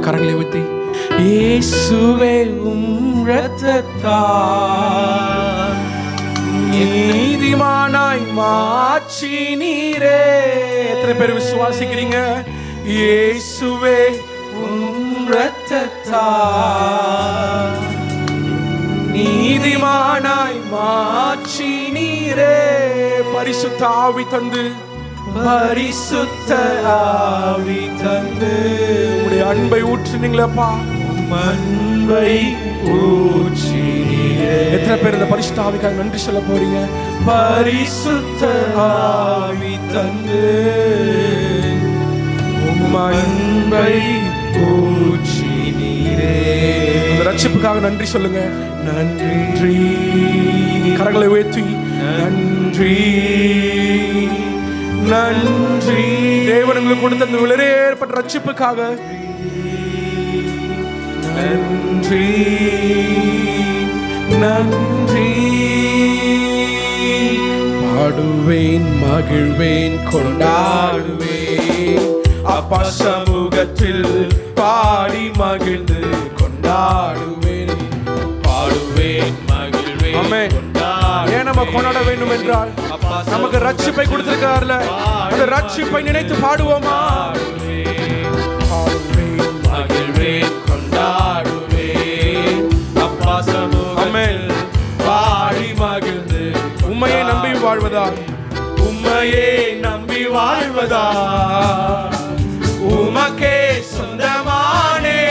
கரங்களை ஊத்தி இயேசுவே இரத்தத்தால் நீதிமானாய் மாற்றி நீரே. எத்தனை பேர் விசுவாசிக்கிறீங்க? இயேசுவே இரத்தத்தால் நீதிமானாய் மாற்றி நீரே. பரிசுத்த ஆவி தந்து பரிசுத்த ஆவி தந்து உடைய அன்பை ஊற்றினீங்களப்பா. அன்பை ஊற்றினீரே. எத்தனை பேர் இந்த பரிசுத்த ஆவிக்காக நன்றி சொல்ல போறீங்க? பரிசுத்த ஆவி தந்து அன்பை ஊற்றினீரே. இந்த ரட்சிப்புக்காக நன்றி சொல்லுங்க. நன்றி. கரங்களை உயர்த்தி நன்றி நன்றி. தேவன் உங்களுக்கு கொடுத்த அந்த விலையேற ஏற்பட்ட ரட்சிப்புக்காக நன்றி நன்றி. பாடுவேன், மகிழ்வேன், கொண்டாடுவேன் அப்பா சமூகத்தில் பாடி மகிழ்ந்து கொண்டாடுவேன். பாடுவேன், மகிழ்வேன். ஏன் நம்ம கொண்டாட வேண்டும் என்றால் நமக்கு ரட்சிப்பை கொடுத்திருக்கிறார்ல. அந்த ரட்சிப்பை நினைத்து பாடுவோமா? பாடுவேன், மகிழ்வேன், கொண்டாடுவேன் அப்பா சமூகத்தில் பாடி மகிழ்ந்து. உம்மையே நம்பி வாழ்வதா, உம்மையே நம்பி வாழ்வதா, உமக்கே சொந்தமானே.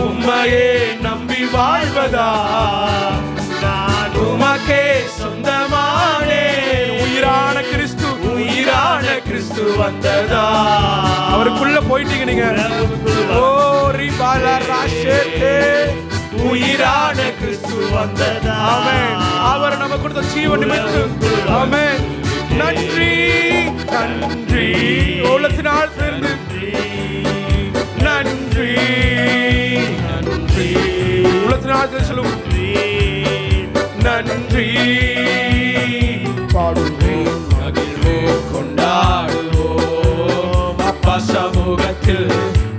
உம்மையே நம்பி வாழ்வதா, நான் உமக்கே சொந்தமானே. உயிரான கிறிஸ்து, உயிரான கிறிஸ்து வந்ததா. அவருக்குள்ள போயிட்டீங்க நீங்க. ஓ ரிபாலா ராஷேதே. உயிரான கிறிஸ்து வந்ததா. ஆமென். அவர் நமக்கு கொடுத்த ஜீவன் நிமித்தம். ஆமென். நன்றி நன்றி. உள்ளத்தினால் நன்றி நன்றி நன்றி. உள்ளத்தினால் சொல்லும் நன்றி. பாடுவோம், மகிழ்வோம், கொண்டாடுவோம் அப்பா சமூகத்தில்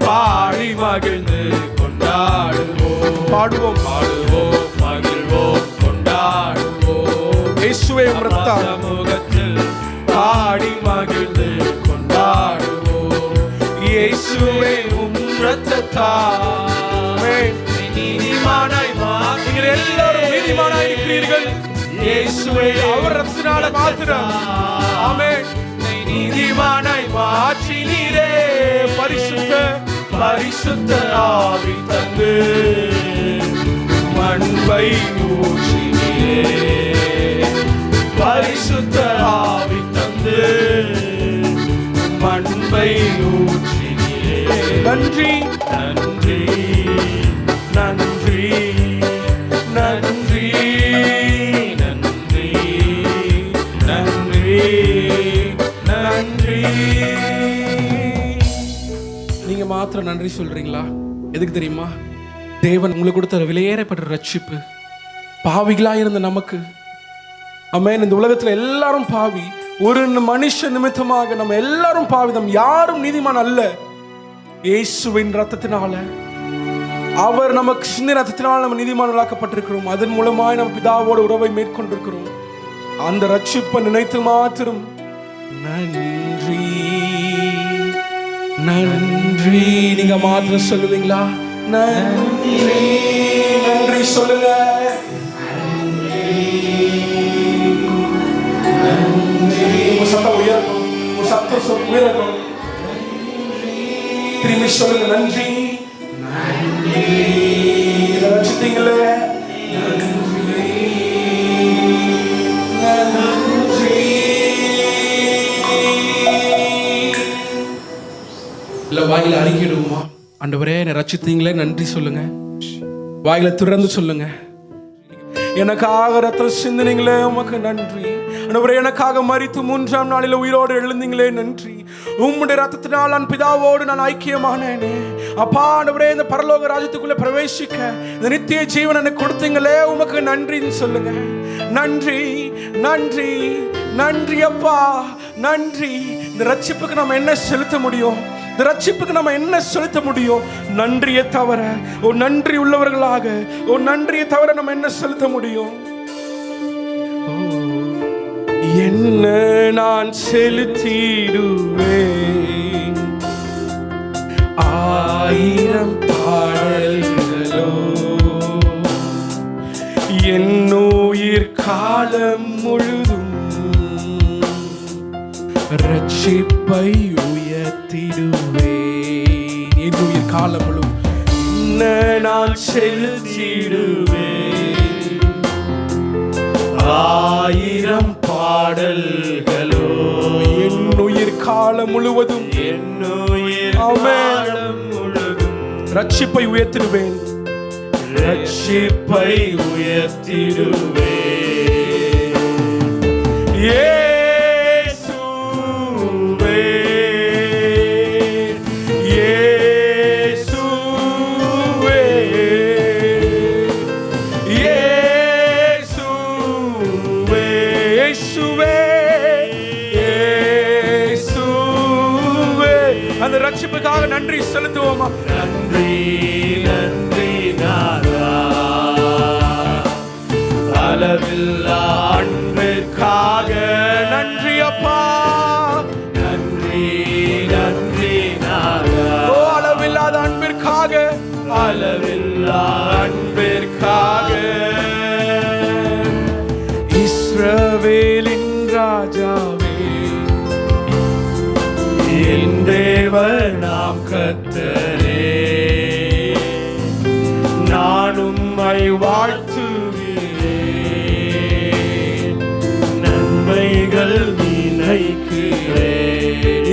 பாடி மகிழ்ந்து கொண்டாடுவோம். பாடுவோம், பாடுவோம், மகிழ்வோம், கொண்டாடுவோம் இயேசுவே சமூகத்தில் பாடி மகிழ்ந்து கொண்டாடுவோம். இயேசுவே இரத்தத்தால் நீதிமானாய் நீங்கள் எல்லாரும் நீதிமானாய் இருக்கிறீர்கள். இயேசுவே அவர் ரத்தத்தினால மாத்திரம். ஆமென். நீதிமானாய் மாற்றி நீரே. பரிசுத்த பரிசுத்த ஆவி தந்து அன்பை ஊற்றி நீரே. பரிசுத்த ஆவி தந்து அன்பை ஊற்றி நீரே. நன்றி நன்றி நன்றி நன்றி நன்றி நன்றி நன்றி. நீங்க மாத்திரம் நன்றி சொல்றீங்களா? எதுக்கு தெரியுமா? தேவன் உங்களுக்கு கொடுத்த விலையேறப்பட்ட ரட்சிப்பு. பாவிகளா இருந்த நமக்கு. ஆமென். இந்த உலகத்துல எல்லாரும் பாவி. ஒரு மனுஷ நிமித்தமாக நம்ம எல்லாரும் பாவிதம். யாரும் நீதிமான் அல்ல. இயேசுவின் ரத்தத்தினால, அவர் நமக்கு சிந்தின ரத்தத்தினால் நம்ம நீதிமான்களாக்கப்பட்டிருக்கிறோம். அதன் மூலமாய் நம்ம பிதாவோட உறவை மேற்கொண்டிருக்கிறோம். அந்த ரட்சிப்பை நினைத்து மாத்திரம் நன்றி நன்றி. நீங்க மாத்திரம் சொல்லுவீங்களா? நன்றி நன்றி சொல்லுங்க. சத்தம் உயரணும். சத்தம் உயரணும். திரும்பி சொல்லுங்க. நன்றி நன்றி. ரட்சித்தீங்களே, நன்றி நன்றி. இல்ல வாயில அறிக்கிடுவோமா? ஆண்டவரே என்னை ரட்சித்தீங்களே, நன்றி சொல்லுங்க. வாயில திறந்து சொல்லுங்க. எனக்காக ரத்தம் சிந்தினீங்களே, உமக்கு நன்றி. ஆண்டவரே எனக்காக மரித்து 3ஆம் நாளில் உயிரோடு எழுந்தீங்களே, நன்றி. உம்முடைய ரத்தத்தினால் நான் பிதாவோடு நான் ஐக்கியமானேனே. அப்பா ஆண்டவரே, இந்த பரலோக ராஜ்யத்துக்குள்ள பிரவேசிக்க இந்த நித்திய ஜீவன் எனக்கு கொடுத்தீங்களே, உமக்கு நன்றின்னு சொல்லுங்க. நன்றி நன்றி நன்றி அப்பா, நன்றி. இந்த ரட்சிப்புக்கு நம்ம என்ன செலுத்த முடியும்? இந்த ரட்சிப்புக்கு நம்ம என்ன செலுத்த முடியும்? நன்றியை தவிர, ஒரு நன்றி உள்ளவர்களாக ஒரு நன்றியை தவிர நம்ம என்ன செலுத்த முடியும்? என்ன நான் செலுத்திடுவேன்? ஆயிரம் பாடல்களோ என் உயிர் காலம் முழுதும் ரட்சிப்பை உயர்த்திடுவேன். என் உயிர் காலம் முழுதும் என்ன நான் செலுத்திடுவேன்? ஆயிரம் பாடல்களோ என் உயிர் காலம் முழுவதும், என் உயிர் காலம் முழுவதும் ரட்சிப்பை உயர்த்திடுவேன், ரட்சிப்பை உயர்த்திடுவேன். அந்த ரட்சிப்புக்காக நன்றி செலுத்துவோமா? நன்றி நன்றி நாதா, அளவில்லா அன்பிற்காக நன்றி அப்பா. நன்றி நன்றி நாதா, அளவில்லாத அன்பிற்காக, அளவில்லா அன்பிற்காக. இஸ்ரவேலின் ராஜாவே, என் தேவன் நாம் கர்த்தரே, நான் உம்மை வாழ்த்துகிறேன், நன்மைகள் நினைக்கிறேன்.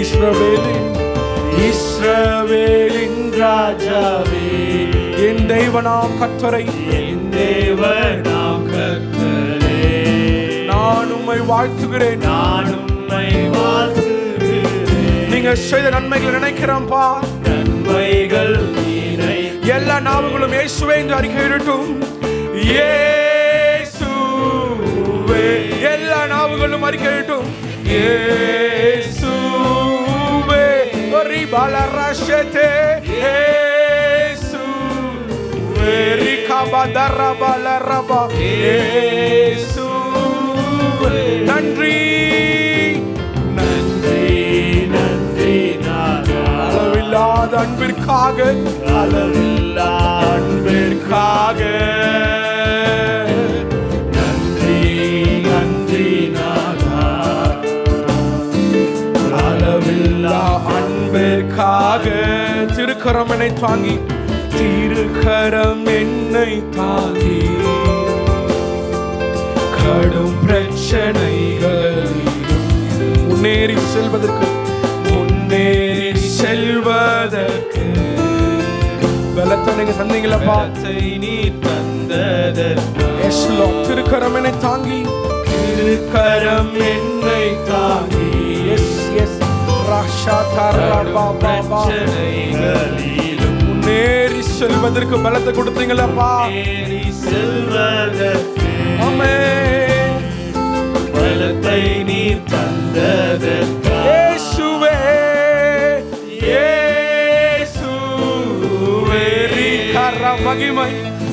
இஸ்ரவேலின் ராஜாவே, என் தேவனாம் கர்த்தரை, என் தேவனாம் கர்த்தரே, நான் உம்மை வாழ்த்துகிறேன், நான் உம்மை வாழ்த்துகிறேன். நீங்க செய்த நன்மைகளை நினைக்கிறோம்பா, நன்மைகள் எல்லா நாவுகளும் இயேசுவே என்று அறிக்கையிடட்டும். இயேசுவே, எல்லா நாவுகளும் அறிக்கையிடட்டும். இயேசுவே, ஒரி பாலராஷதே, இயேசுவே, ரிகபா தரபா லரபா, இயேசுவே. நன்றி அளவில்லாத அன்பிற்காக, அளவில்லாத அன்பிற்காக நன்றி நன்றி நாதா, அளவில்லா அன்பிற்காக. திருக்கரம் என்னை தாங்கி, திருக்கரம் என்னை தாங்கி, கடும் பிரச்சனைகள் முன்னேறி செல்வதற்கு, முன்னேறி செல்வதற்கு பலத்தை நீங்க தந்தீங்களப்பா, நீ தந்ததற்கு. திருக்கரம் என்னை தாங்கி, திருக்கரம் என்னை தாங்கி, முன்னேறி செல்வதற்கு பலத்தை கொடுத்தீங்களப்பா, செல்வதற்கு பலத்தை நீ தந்ததற்கு. இயேசுவே, இயேசுவே, மகிமை,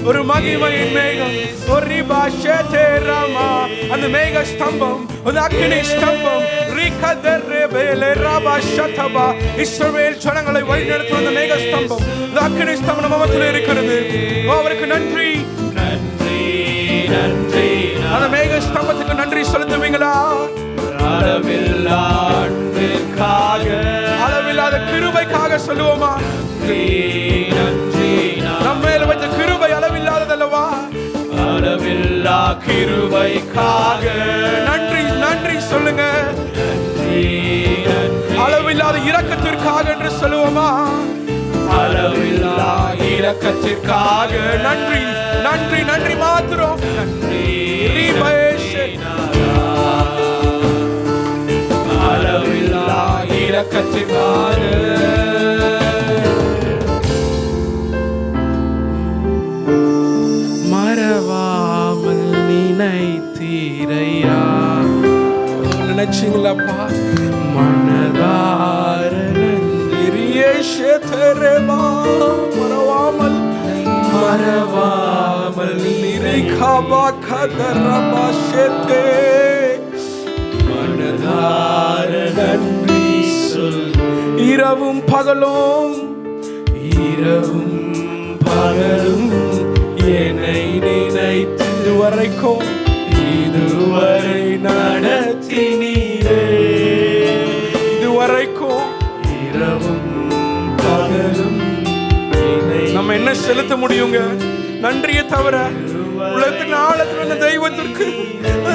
ஒரு மகிமையின் மேகம், ஒரு பாஷே ராமா, அந்த மேக ஸ்தம்பம், அந்த அக்னி ஸ்தம்பம், இஸ்ரவேல் ஜனங்களை வழிநடத்தும் அந்த மேக ஸ்தம்பம், அந்த அக்னி ஸ்தம்பம் நம்ம மத்தியில் இருக்கிறது. அவருக்கு நன்றி நன்றி நன்றி. அந்த மேக ஸ்தம்பத்துக்கு நன்றி செலுத்துவீங்களா? அளவில்லா அன்பிற்காக, அளவில்லாத கிருபைக்காக சொல்லுவோமா? நன்றி. நம்ம மேல வைத்த கிருபை அளவில்லாததல்லவா? அளவில்லா கிருபைக்காக நன்றி நன்றி சொல்லுங்க. அளவில்லாத இரக்கத்திற்காக என்று சொல்லுவோமா? அளவில்லா இரக்கத்திற்காக நன்றி நன்றி நன்றி மாத்திரம். நன்றி. அளவில்லா இரக்கத்திற்காக மறவாமல் நினைத்தீரையா. நினைச்சீங்களப்பா மனதார மறவாமல் மறவாமல் மனதார நன்றி சொல். இரவும் பகலும் இரவும் பகலும் என்னை நினைத்து இதுவரை நடத்தினீரே. இதுவரைக்கும் இரவும் பகலும் நம்ம என்ன செலுத்த முடியுங்க? நன்றியை தவிர உலகத்தின் ஆழத்தில் அந்த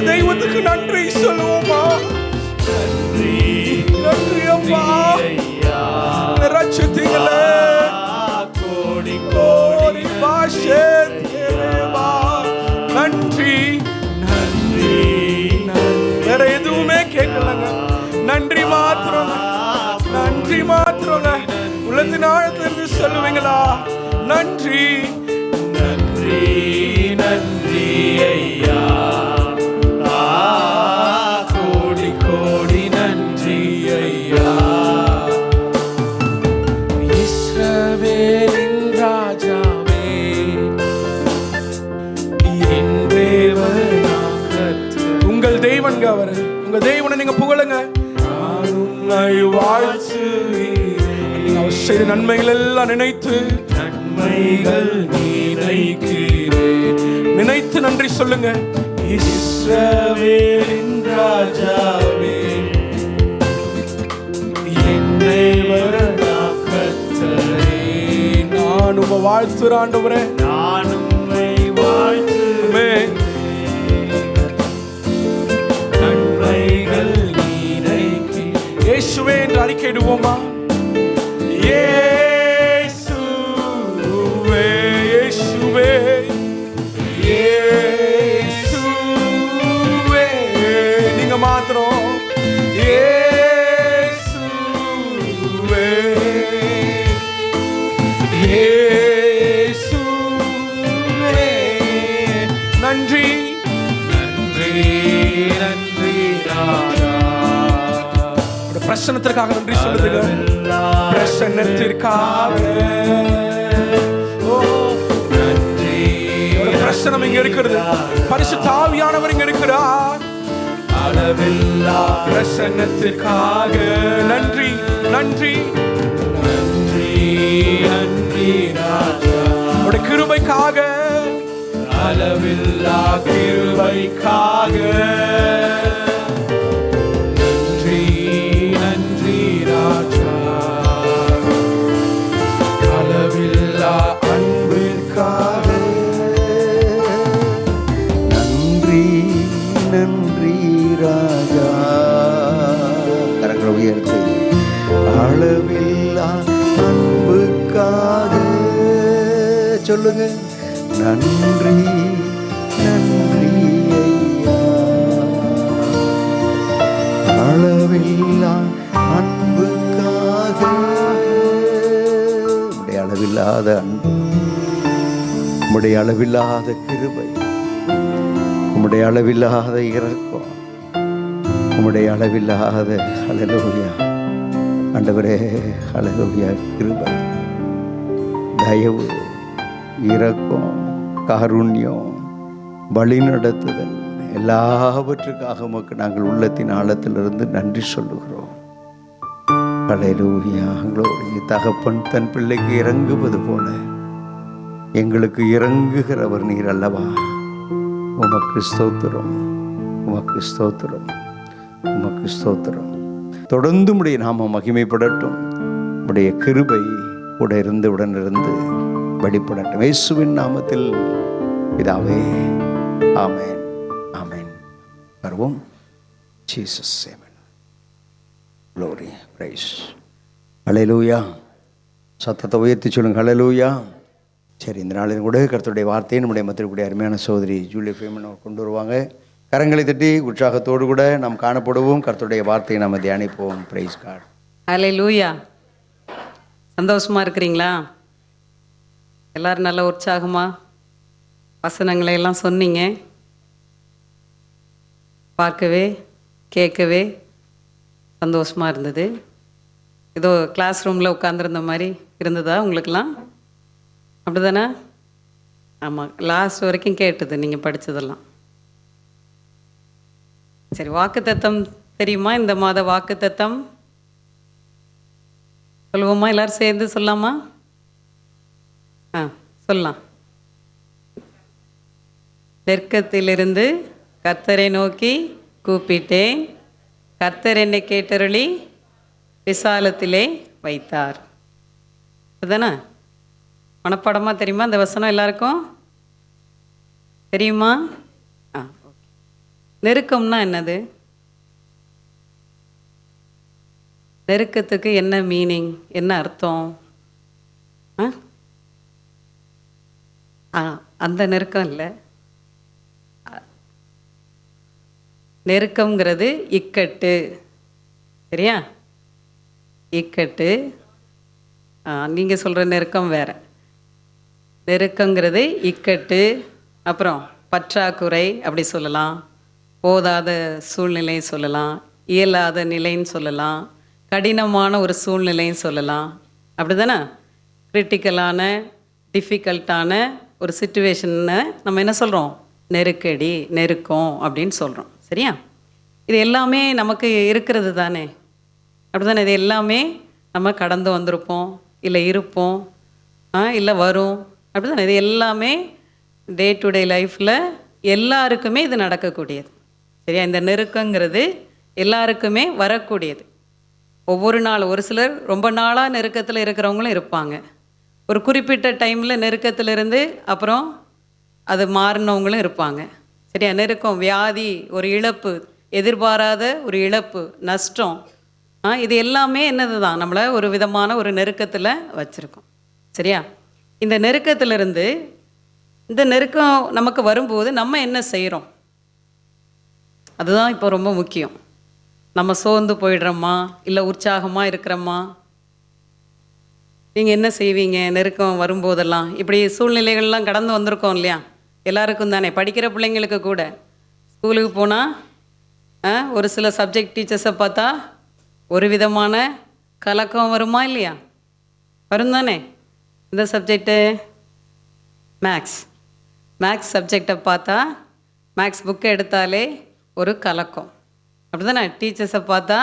தெய்வத்திற்கு நன்றி சொல்லுவோமா? நன்றி நன்றி அப்பா, ரட்சித்தீங்களே. கோடி கோடி பாஷே நன்றி நன்றி. வேற எதுவுமே கேட்கலங்க, நன்றி மாத்திரம், நன்றி மாத்திரம். உள்ளத்தின் ஆழத்திலிருந்து சொல்லுவீங்களா? நன்றி நன்றி நன்றி ஐயா, கோடி கோடி நன்றி ஐயா. இஸ்ரவேலின் ராஜாவே, என் தேவனாக உங்கள் தெய்வன்க அவர். உங்க தெய்வனை நீங்க புகழுங்க. நான் உன்னை வாழ்த்துவேன். அவர் செய்த நன்மைகள் எல்லாம் நினைத்து நன்மைகள் நினைத்து நன்றி சொல்லுங்க. இஸ்ரவேலின் ராஜாவே, என் தேவனாக கர்த்தரே, நான் உம்மை வாழ்த்துறேன் ஆண்டவரே. நான் உம்மை வாழ்த்துவேன். நன்மைகள் நீரைக்கு இயேசுவே என்று அறிக்கையிடுவோமா? இயேசுவே இயேசுவே இயேசுவே, நீங்க மாத்திரம் இயேசுவே இயேசுவே. நன்றி நன்றி நன்றி ராஜா. பிரசன்னத்திற்காக நன்றி சொல்லுங்க. பிரசன்னத்திற்காக நன்றி. பிரசன்னம் இங்க இருக்கிறது. பரிசுத்த ஆவியானவர் இங்க இருக்கிறார். அளவில்லா பிரசன்னத்திற்காக நன்றி நன்றி நன்றி நன்றி ராஜா. உடைய கிருபைக்காக, அளவில்லா கிருபைக்காக நன்றி நன்றி ராஜா. அளவில்லா அன்பிற்காக நன்றி நன்றி ராஜா. கரங்களை உயர்த்தி அளவில்லா அன்புக்காக சொல்லுங்க. நன்றி நன்றி ஐயா, அளவில்லா அன்புக்காக. உடைய அளவில்லாத அன்பு, உம்முடைய அளவில்லாத கிருபை, உம்முடைய அளவில்லாத இரக்கம், உம்முடைய அளவில்லாத ஹல்லேலூயா ஆண்டவரே, ஹல்லேலூயா. கிருபை, தயவு, இரக்கம், காருண்யம், வழிநடத்துதல் எல்லாவற்றுக்காக உமக்கு நாங்கள் உள்ளத்தின் ஆழத்திலிருந்து நன்றி சொல்லுகிறோம். ஹல்லேலூயா. எங்களுடைய தகப்பன் தன் பிள்ளைக்கு இறங்குவது போல எங்களுக்கு இறங்குகிறவர் நீர் அல்லவா. உமக்கு ஸ்தோத்திரம், உமக்கு ஸ்தோத்திரம், உமக்கு ஸ்தோத்திரம். தொடர்ந்து உம்முடைய நாமம் மகிமைப்படட்டும். உம்முடைய கிருபை கூட இருந்து உடனிருந்து வெளிப்படட்டும். இயேசுவின் நாமத்தில் பிதாவே, ஆமென், ஆமென். வருவோம். ஜீசஸ் ஆமென். Glory, praise. ஹல்லேலூயா. சத்தத்தை உயர்த்தி சொல்லுங்க. ஹல்லேலூயா. சரி, இந்த நாளில் கூட கர்த்தருடைய வார்த்தையை நம்முடைய மத்திய அருமையான சகோதரி ஜூலியா ஃபேமன் அவர் கொண்டு வருவாங்க. கரங்களை தட்டி உற்சாகத்தோடு கூட நாம் காணப்படுவோம். கர்த்தருடைய வார்த்தையை நாம் தியானிப்போம். Praise God. ஹல்லேலூயா. சந்தோஷமா இருக்கிறீங்களா? எல்லாரும் நல்ல உற்சாகமா வசனங்களை எல்லாம் சொன்னீங்க. பார்க்கவே கேட்கவே சந்தோஷமா இருந்தது. ஏதோ கிளாஸ் ரூமில் உட்காந்துருந்த மாதிரி இருந்ததா உங்களுக்கெல்லாம்? அப்படிதானே? ஆமாம், லாஸ்ட் வரைக்கும் கேட்டது நீங்கள் படித்ததெல்லாம். சரி, வாக்குத்தத்தம் தெரியுமா? இந்த மாத வாக்குத்தத்தம் சொல்லுவோமா? எல்லாரும் சேர்ந்து சொல்லலாமா? சொல்லலாம். நெருக்கத்திலிருந்து கர்த்தரை நோக்கி கூப்பிட்டேன், கர்த்தர் என்னை கேட்டருளி விசாலத்திலே வைத்தார். அதுதானே? மனப்பாடமாக தெரியுமா அந்த வசனம்? எல்லாருக்கும் தெரியுமா? ஓகே. நெருக்கம்னா என்னது? நெருக்கத்துக்கு என்ன மீனிங், என்ன அர்த்தம்? அந்த நெருக்கம் இல்லை. நெருக்கம்ங்கிறது இக்கட்டு. சரியா? இக்கட்டு. நீங்கள் சொல்கிற நெருக்கம் வேறு. நெருக்கங்கிறது இக்கட்டு, அப்புறம் பற்றாக்குறை அப்படி சொல்லலாம், போதாத சூழ்நிலை சொல்லலாம், இயலாத நிலைன்னு சொல்லலாம், கடினமான ஒரு சூழ்நிலைன்னு சொல்லலாம். அப்படி தானே? கிரிட்டிக்கலான டிஃபிகல்ட்டான ஒரு சிச்சுவேஷனை நம்ம என்ன சொல்கிறோம்? நெருக்கடி, நெருக்கம் அப்படின்னு சொல்கிறோம். சரியா? இது எல்லாமே நமக்கு இருக்கிறது தானே? அப்படி தானே? இது எல்லாமே நம்ம கடந்து வந்திருப்போம், இல்லை இருப்போம், இல்லை வரும். அப்படி தானே? இது எல்லாமே டே டு டே லைஃப்பில் எல்லாருக்குமே இது நடக்கக்கூடியது. சரியா? இந்த நெருக்கங்கிறது எல்லாருக்குமே வரக்கூடியது. ஒவ்வொரு நாள் ஒரு சிலர் ரொம்ப நாளாக நெருக்கத்தில் இருக்கிறவங்களும் இருப்பாங்க. ஒரு குறிப்பிட்ட டைமில் நெருக்கத்திலிருந்து அப்புறம் அது மாறினவங்களும் இருப்பாங்க. சரியா? நெருக்கம், வியாதி, ஒரு இழப்பு, எதிர்பாராத ஒரு இழப்பு, நஷ்டம், இது எல்லாமே என்னது தான் நம்மளை ஒரு விதமான ஒரு நெருக்கத்தில் வச்சுருக்கோம். சரியா? இந்த நெருக்கத்திலிருந்து இந்த நெருக்கம் நமக்கு வரும்போது நம்ம என்ன செய்கிறோம்? அதுதான் இப்போ ரொம்ப முக்கியம். நம்ம சோர்ந்து போயிடுறோமா, இல்லை உற்சாகமாக இருக்கிறோமா? நீங்கள் என்ன செய்வீங்க நெருக்கம் வரும்போதெல்லாம்? இப்படி சூழ்நிலைகள்லாம் கடந்து வந்திருக்கோம் இல்லையா? எல்லாருக்கும் தானே. படிக்கிற பிள்ளைங்களுக்கு கூட ஸ்கூலுக்கு போனால் ஒரு சில சப்ஜெக்ட் டீச்சர்ஸை பார்த்தா ஒரு விதமான கலக்கம் வருமா இல்லையா? வரும் தானே. இந்த சப்ஜெக்டு மேக்ஸ் சப்ஜெக்டை பார்த்தா, மேக்ஸ் புக்கை எடுத்தாலே ஒரு கலக்கம். அப்படி தானே? டீச்சர்ஸை பார்த்தா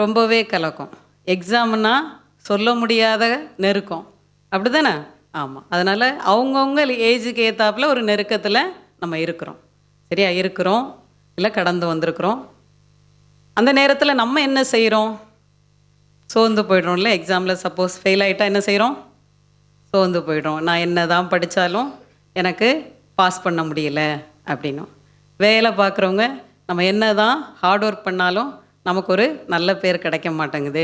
ரொம்பவே கலக்கம். எக்ஸாம்னா சொல்ல முடியாத நெருக்கம். அப்படி தானே? ஆமாம். அதனால் அவங்கவுங்க ஏஜுக்கு ஏற்றாப்புல ஒரு நெருக்கத்தில் நம்ம இருக்கிறோம். சரியா? இருக்கிறோம், இல்லை கடந்து வந்திருக்கிறோம். அந்த நேரத்தில் நம்ம என்ன செய்கிறோம்? சோர்ந்து போய்ட்றோம்ல. எக்ஸாமில் சப்போஸ் ஃபெயில் ஆகிட்டா என்ன செய்கிறோம்? சோர்ந்து போய்ட்றோம். நான் என்ன தான் படித்தாலும் எனக்கு பாஸ் பண்ண முடியல அப்படின்னும். வேலை பார்க்குறவங்க நம்ம என்ன தான் ஹார்ட் ஒர்க் பண்ணாலும் நமக்கு ஒரு நல்ல பேர் கிடைக்க மாட்டேங்குது,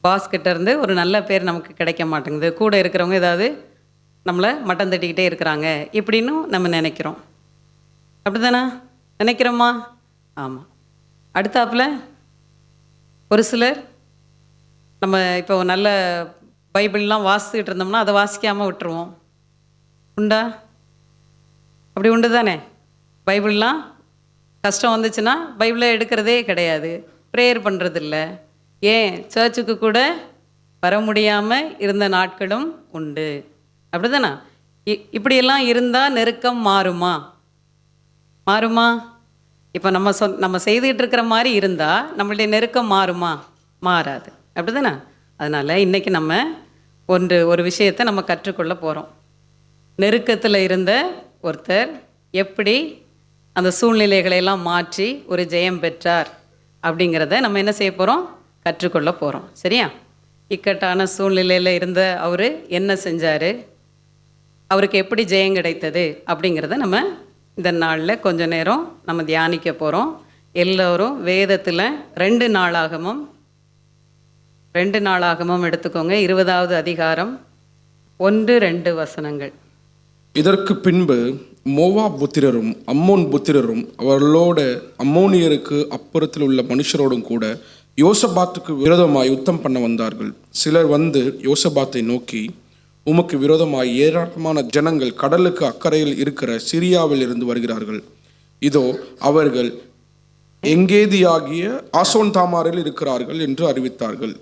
பாஸ்கிட்ட இருந்து ஒரு நல்ல பேர் நமக்கு கிடைக்க மாட்டேங்குது, கூட இருக்கிறவங்க ஏதாவது நம்மளை மட்டம் தட்டிக்கிட்டே இருக்கிறாங்க இப்படின்னு நம்ம நினைக்கிறோம். அப்படி தானே நினைக்கிறோமா? ஆமாம். அடுத்தாப்புல ஒரு சிலர் நம்ம இப்போ நல்ல பைபிள்லாம் வாசிச்சுக்கிட்டு இருந்தோம்னா அதை வாசிக்காமல் விட்டுருவோம். உண்டா? அப்படி உண்டு தானே? பைபிள்லாம் கஷ்டம் வந்துச்சுன்னா பைபிளை எடுக்கிறதே கிடையாது, ப்ரேயர் பண்ணுறதில்ல. ஏன் சர்ச்சுக்கு கூட வர முடியாமல் இருந்த நாட்களும் உண்டு. அப்படி தானே? இப்படியெல்லாம் இருந்தால் நெருக்கம் மாறுமா? இப்போ நம்ம செய்துகிட்டு இருக்கிற மாதிரி இருந்தால் நம்மளுடைய நெருக்கம் மாறுமா? மாறாது. அப்படி தானே? அதனால் இன்றைக்கி நம்ம ஒரு விஷயத்தை நம்ம கற்றுக்கொள்ள போகிறோம். நெருக்கத்தில் இருந்த ஒருத்தர் எப்படி அந்த சூழ்நிலைகளையெல்லாம் மாற்றி ஒரு ஜெயம் பெற்றார் அப்படிங்கிறத நம்ம என்ன செய்ய போகிறோம்? கற்றுக்கொள்ள போகிறோம். சரியா? இக்கட்டான சூழ்நிலையில் இருந்த அவர் என்ன செஞ்சார், அவருக்கு எப்படி ஜெயம் கிடைத்தது அப்படிங்கிறத நம்ம இந்த நாளில் கொஞ்ச நேரம் நம்ம தியானிக்க போகிறோம். எல்லோரும் வேதத்தில் 2 நாளாகமும் எடுத்துக்கோங்க. 20வது அதிகாரம் 1-2 வசனங்கள். இதற்கு பின்பு மோவாப் புத்திரரும் அம்மோன் புத்திரரும் அவர்களோட அம்மோனியருக்கு அப்புறத்தில் உள்ள மனுஷரோடும் கூட யோசபாத்துக்கு விரோதமாய் யுத்தம் பண்ண வந்தார்கள். சிலர் வந்து யோசபாத்தை நோக்கி, உமக்கு விரோதமாய் ஏராளமான ஜனங்கள் கடலுக்கு அக்கறையில் இருக்கிற சிரியாவில் இருந்து வருகிறார்கள். இதோ அவர்கள் எங்கேதியாகிய ஆசோன் தாமாரில் இருக்கிறார்கள் என்று அறிவித்தார்கள்.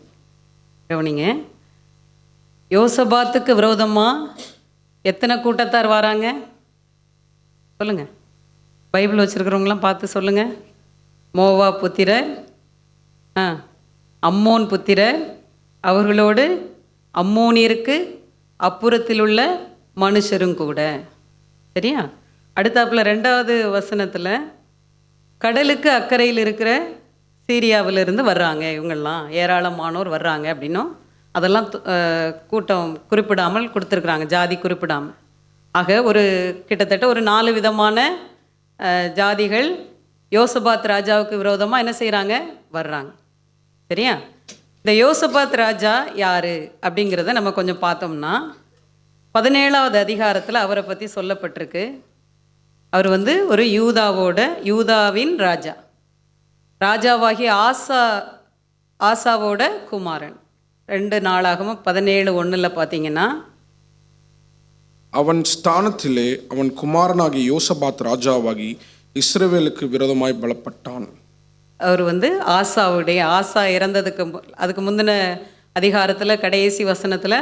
கவனிங்க, யோசபாத்துக்கு விரோதமா எத்தனை கூட்டத்தார் வராங்க சொல்லுங்க. பைபிள் வச்சிருக்கிறவங்களாம் பார்த்து சொல்லுங்க. மோவா புத்திரர், அம்மோன் புத்திரர், அவர்களோடு அம்மோனியருக்கு அப்புறத்தில் உள்ள மனுஷரும் கூட. சரியா? அடுத்தாப்புல 2வது வசனத்தில் கடலுக்கு அக்கறையில் இருக்கிற சீரியாவிலிருந்து வர்றாங்க, இவங்கெல்லாம் ஏராளமானோர் வர்றாங்க அப்படின்னும் அதெல்லாம் கூட்டம் குறிப்பிடாமல் கொடுத்துருக்குறாங்க, ஜாதி குறிப்பிடாமல். ஆக ஒரு கிட்டத்தட்ட ஒரு 4 விதமான ஜாதிகள் யோசபாத் ராஜாவுக்கு விரோதமாக என்ன செய்கிறாங்க, வர்றாங்க. சரியா? இந்த யோசபாத் ராஜா யார் அப்படிங்கிறத நம்ம கொஞ்சம் பார்த்தோம்னா 17வது அதிகாரத்தில் அவரை பற்றி சொல்லப்பட்டிருக்கு. அவர் வந்து ஒரு யூதாவின் ராஜா, ராஜாவாகிய ஆசாவோட குமாரன். 2 நாளாகவும் 17:1 பார்த்தீங்கன்னா, அவன் ஸ்தானத்திலே அவன் குமாரனாகிய யோசபாத் ராஜாவாகி இஸ்ரவேலுக்கு விரோதமாய் பலப்பட்டான். அவர் வந்து ஆசா இறந்ததுக்கு அதுக்கு முந்தின அதிகாரத்தில் கடைசி வசனத்தில்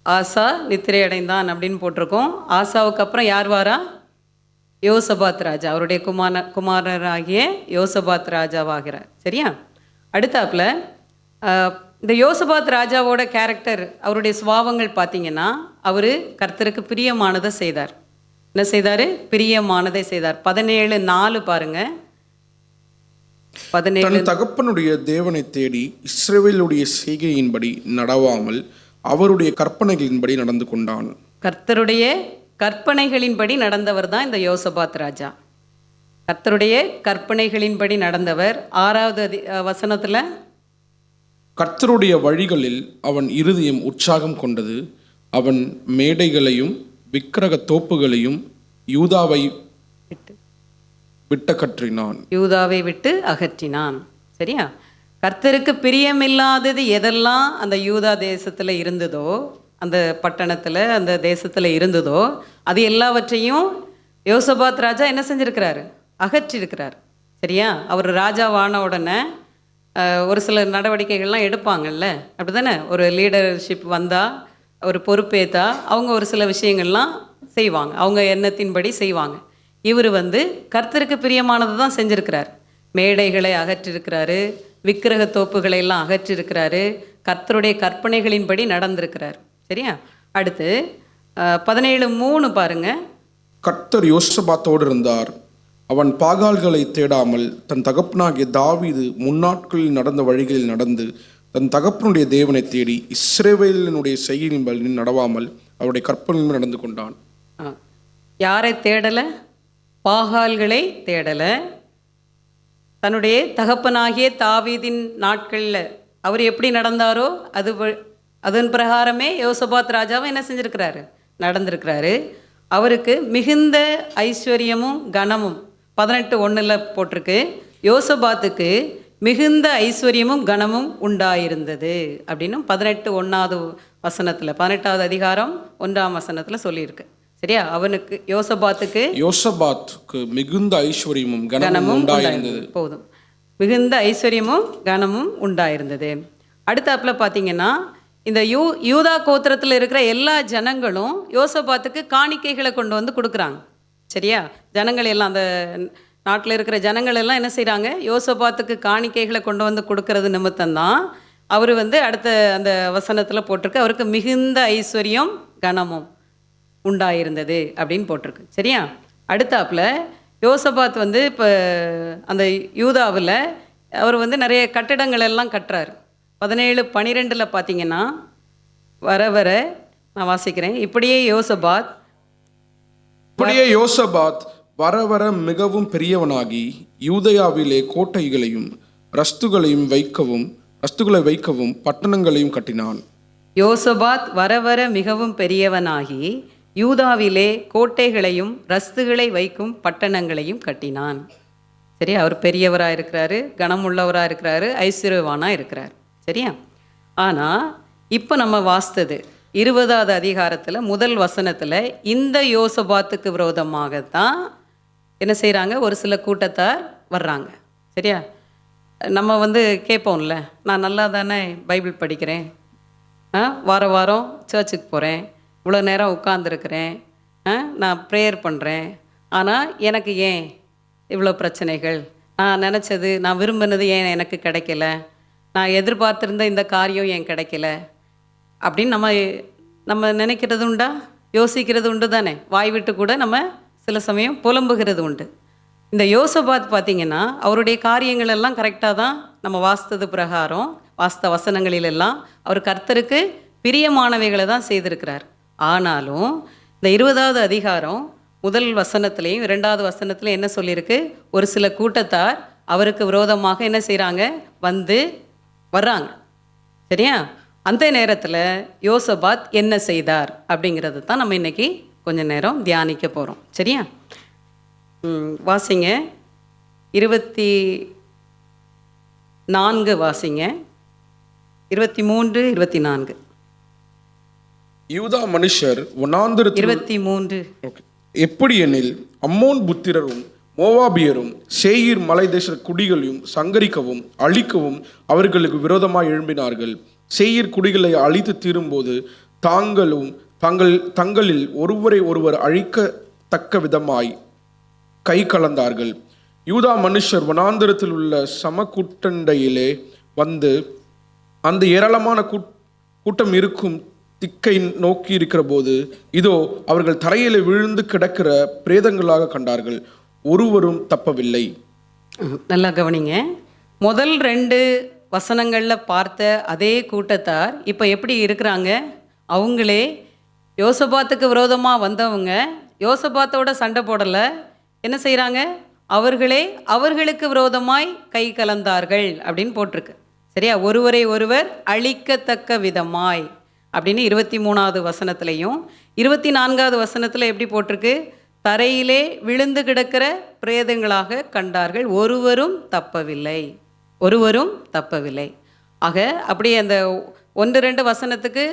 ஆசா நித்திரை அடைந்தான் அப்படின்னு போட்டிருக்கோம். ஆசாவுக்கு அப்புறம் யார் வாரா? யோசபாத் ராஜா, அவருடைய குமாரராகிய யோசபாத் ராஜாவாகிறார். சரியா? அடுத்தாப்புல இந்த யோசபாத் ராஜாவோட கேரக்டர், அவருடைய சுபாவங்கள் பார்த்தீங்கன்னா, அவர் கர்த்தருக்கு பிரியமானதை செய்தார். என்ன செய்தார்? பிரியமானதை செய்தார். 17:4 பாருங்க. 17 தன் தகப்பனுடைய தேவனை தேடி இஸ்ரவேலுடைய செய்கையின்படி நடவாமல் அவருடைய கற்பனைகளின்படி நடந்து கொண்டான். கர்த்தருடைய கற்பனைகளின்படி நடந்தவர் தான் இந்த யோசபாத் ராஜா. கர்த்தருடைய கற்பனைகளின்படி நடந்தவர். 6வது வசனத்தில், கர்த்தருடைய வழிகளில் அவன் இருதயம் உற்சாகம் கொண்டது, அவன் மேடைகளையும் விக்கிரக தோப்புகளையும் யூதாவை விட்டு அகற்றினான். சரியா? கர்த்தருக்கு பிரியமில்லாதது எதெல்லாம் அந்த யூதா தேசத்தில் இருந்ததோ, அந்த பட்டணத்தில் அந்த தேசத்தில் இருந்ததோ, அது எல்லாவற்றையும் யோசபாத் ராஜா என்ன செஞ்சிருக்கிறாரு? அகற்றிருக்கிறார். சரியா? அவர் ராஜாவான உடனே ஒரு சில நடவடிக்கைகள்லாம் எடுப்பாங்கல்ல, அப்படி தானே? ஒரு லீடர்ஷிப் வந்தால், ஒரு பொறுப்பேற்றா அவங்க ஒரு சில விஷயங்கள்லாம் செய்வாங்க, அவங்க எண்ணத்தின்படி செய்வாங்க. இவர் வந்து கர்த்தருக்கு பிரியமானது தான் செஞ்சுருக்கிறார். மேடைகளை அகற்றிருக்கிறாரு, விக்கிரக தோப்புகளை எல்லாம் அகற்றிருக்கிறாரு, கர்த்தருடைய கற்பனைகளின்படி நடந்திருக்கிறார். சரியா? அடுத்து 17:3 பாருங்க. கர்த்தர் யோசபாத்தோடு இருந்தார், அவன் பாகால்களை தேடாமல் தன் தகப்பனாகிய தாவீது முன்னாட்களில் நடந்த வழிகளில் நடந்து தன் தகப்பனுடைய தேவனை தேடி இஸ்ரவேலினுடைய செய்கையின்படி நடவாமல் அவருடைய கற்பனையில் நடந்து கொண்டான். யாரை தேடலை? பாகால்களை தேடலை. தன்னுடைய தகப்பனாகிய தாவீதின் நாட்களில் அவர் எப்படி நடந்தாரோ அதன் பிரகாரமே யோசபாத் ராஜாவை என்ன செஞ்சுருக்கிறாரு? நடந்திருக்கிறாரு. அவருக்கு மிகுந்த ஐஸ்வர்யமும் கனமும் 18:1 போட்டிருக்கு. யோசபாத்துக்கு மிகுந்த ஐஸ்வர்யமும் கனமும் உண்டாயிருந்தது அப்படின்னு 18:1 வசனத்தில் 18வது அதிகாரம் 1ஆம் வசனத்தில் சொல்லியிருக்கு. சரியா? அவனுக்கு யோசபாத்துக்கு மிகுந்த ஐஸ்வர்யமும் கனமும் உண்டாயிருந்தது. போதும், மிகுந்த ஐஸ்வர்யமும் கனமும் உண்டாயிருந்தது. அடுத்தாப்புல பார்த்தீங்கன்னா, இந்த யூதா கோத்திரத்தில் இருக்கிற எல்லா ஜனங்களும் யோசபாத்துக்கு காணிக்கைகளை கொண்டு வந்து கொடுக்குறாங்க. சரியா? ஜனங்கள் எல்லாம், அந்த நாட்டில் இருக்கிற ஜனங்கள் எல்லாம் என்ன செய்கிறாங்க? யோசபாத்துக்கு காணிக்கைகளை கொண்டு வந்து கொடுக்கறது நிமித்தம்தான் அவர் வந்து அடுத்த அந்த வசனத்தில் போட்டிருக்கு, அவருக்கு மிகுந்த ஐஸ்வர்யம் கனமும் உண்டாயிருந்தது அப்படின்னு போட்டிருக்கு. சரியா? அடுத்தாப்புல யோசபாத் வந்து இப்போ அந்த யூதாவில் அவர் வந்து நிறைய கட்டிடங்கள் எல்லாம் கட்டுறாரு. 17:12 பார்த்தீங்கன்னா, வர நான் வாசிக்கிறேன். இப்படியே யோசபாத் வர வர மிகவும் பெரியவனாகி யூதயாவிலே கோட்டைகளையும் ரஸ்துகளை வைக்கவும் பட்டணங்களையும் கட்டினான். யோசபாத் வர வர மிகவும் பெரியவனாகி யூதாவிலே கோட்டைகளையும் ரஸ்துகளை வைக்கும் பட்டணங்களையும் கட்டினான். சரியா? அவர் பெரியவராக இருக்கிறாரு, கனமுள்ளவராக இருக்கிறாரு, ஐஸ்வர்யவானாக இருக்கிறார். சரியா? ஆனால் இப்போ நம்ம வாசித்தது 20வது அதிகாரத்தில் முதல் வசனத்தில் இந்த யோசபாத்துக்கு விரோதமாகத்தான் என்ன செய்கிறாங்க, ஒரு சில கூட்டத்தார் வர்றாங்க. சரியா? நம்ம கேட்போம்ல, நான் நல்லா தானே பைபிள் படிக்கிறேன், வாரம் வாரம் சர்ச்சுக்கு போகிறேன், இவ்வளோ நேரம் உட்காந்துருக்கிறேன், நான் ப்ரேயர் பண்ணுறேன், ஆனால் எனக்கு ஏன் இவ்வளோ பிரச்சனைகள், நான் நினச்சது, நான் விரும்பினது ஏன் எனக்கு கிடைக்கல, நான் எதிர்பார்த்துருந்த இந்த காரியம் ஏன் கிடைக்கல அப்படின்னு நம்ம நினைக்கிறது உண்டா? யோசிக்கிறது உண்டு தானே? வாய் விட்டு கூட நம்ம சில சமயம் புலம்புகிறது உண்டு. இந்த யோசபாத் பார்த்திங்கன்னா அவருடைய காரியங்கள் எல்லாம் கரெக்டாக தான் நம்ம வாஸ்தது பிரகாரம் வாஸ்த வசனங்களிலெல்லாம் அவர் கர்த்தருக்கு பிரியமானவைகளை தான் செய்திருக்கிறார். ஆனாலும் இந்த 20வது அதிகாரம் முதல் வசனத்துலேயும் 2வது வசனத்துலையும் என்ன சொல்லியிருக்கு, ஒரு சில கூட்டத்தார் அவருக்கு விரோதமாக என்ன செய்கிறாங்க, வர்றாங்க. சரியா? அந்த நேரத்தில் யோசபாத் என்ன செய்தார் அப்படிங்கிறது தான் நம்ம இன்றைக்கி கொஞ்சம் நேரம் தியானிக்க போகிறோம். சரியா? வாசிங்க 24 வாசிங்க, 23 24. யூதா மனுஷர் வனாந்திரத்தில் 23. எப்படி எனில் அம்மோன் புத்திரரும் மோவாபியரும் சேயீர் மலை தேச குடிகளையும் சங்கரிக்கவும் அழிக்கவும் அவர்களுக்கு விரோதமாக எழும்பினார்கள். சேயீர் குடிகளை அழித்து தீரும்போது தங்களில் ஒருவரை ஒருவர் அழிக்கத்தக்க விதமாய் கை கலந்தார்கள். யூதா மனுஷர் வனாந்திரத்தில் உள்ள சமக்கூட்டண்டையிலே அந்த ஏராளமான கூட்டம் இருக்கும் திக்கை நோக்கி இருக்கிற போது இதோ அவர்கள் தரையிலே விழுந்து கிடக்கிற பிரேதங்களாக கண்டார்கள், ஒருவரும் தப்பவில்லை. நல்லா கவனிங்க. முதல் 2 வசனங்களில் பார்த்த அதே கூட்டத்தார் இப்போ எப்படி இருக்கிறாங்க? அவங்களே யோசபாத்துக்கு விரோதமாக வந்தவங்க யோசபாத்தோட சண்டை போடலை, என்ன செய்கிறாங்க, அவர்களே அவர்களுக்கு விரோதமாய் கை கலந்தார்கள் அப்படின்னு போட்டிருக்கு. சரியா? ஒருவரை ஒருவர் அழிக்கத்தக்க விதமாய் அப்படின்னு 23வது வசனத்துலையும் 24வது வசனத்தில் எப்படி போட்டிருக்கு, தரையிலே விழுந்து கிடக்கிற பிரேதங்களாக கண்டார்கள், ஒருவரும் தப்பவில்லை. ஆக அப்படியே அந்த 1-2 வசனத்துக்கு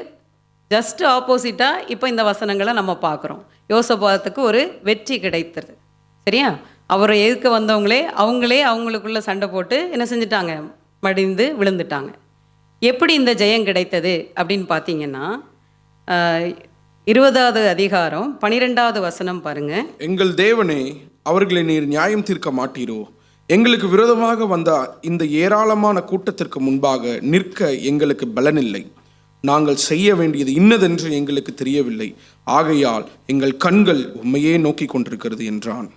ஜஸ்ட் ஆப்போசிட்டாக இப்போ இந்த வசனங்களை நம்ம பார்க்குறோம். யோசபாத்துக்கு ஒரு வெற்றி கிடைத்தது. சரியா? அவரை எதிர்க்க வந்தவங்களே அவங்களுக்குள்ள சண்டை போட்டு என்ன செஞ்சிட்டாங்க, மடிந்து விழுந்துட்டாங்க. எப்படி இந்த ஜெயம் கிடைத்தது அப்படின்னு பார்த்தீங்கன்னா 20வது அதிகாரம் 12வது வசனம் பாருங்க. எங்கள் தேவனே, அவர்களை நீர் நியாயம் தீர்க்க மாட்டீரோ? எங்களுக்கு விரோதமாக வந்த இந்த ஏராளமான கூட்டத்திற்கு முன்பாக நிற்க எங்களுக்கு பலனில்லை. நாங்கள் செய்ய வேண்டியது இன்னதென்று எங்களுக்கு தெரியவில்லை. ஆகையால் எங்கள் கண்கள் உண்மையே நோக்கி கொண்டிருக்கிறது என்றான்.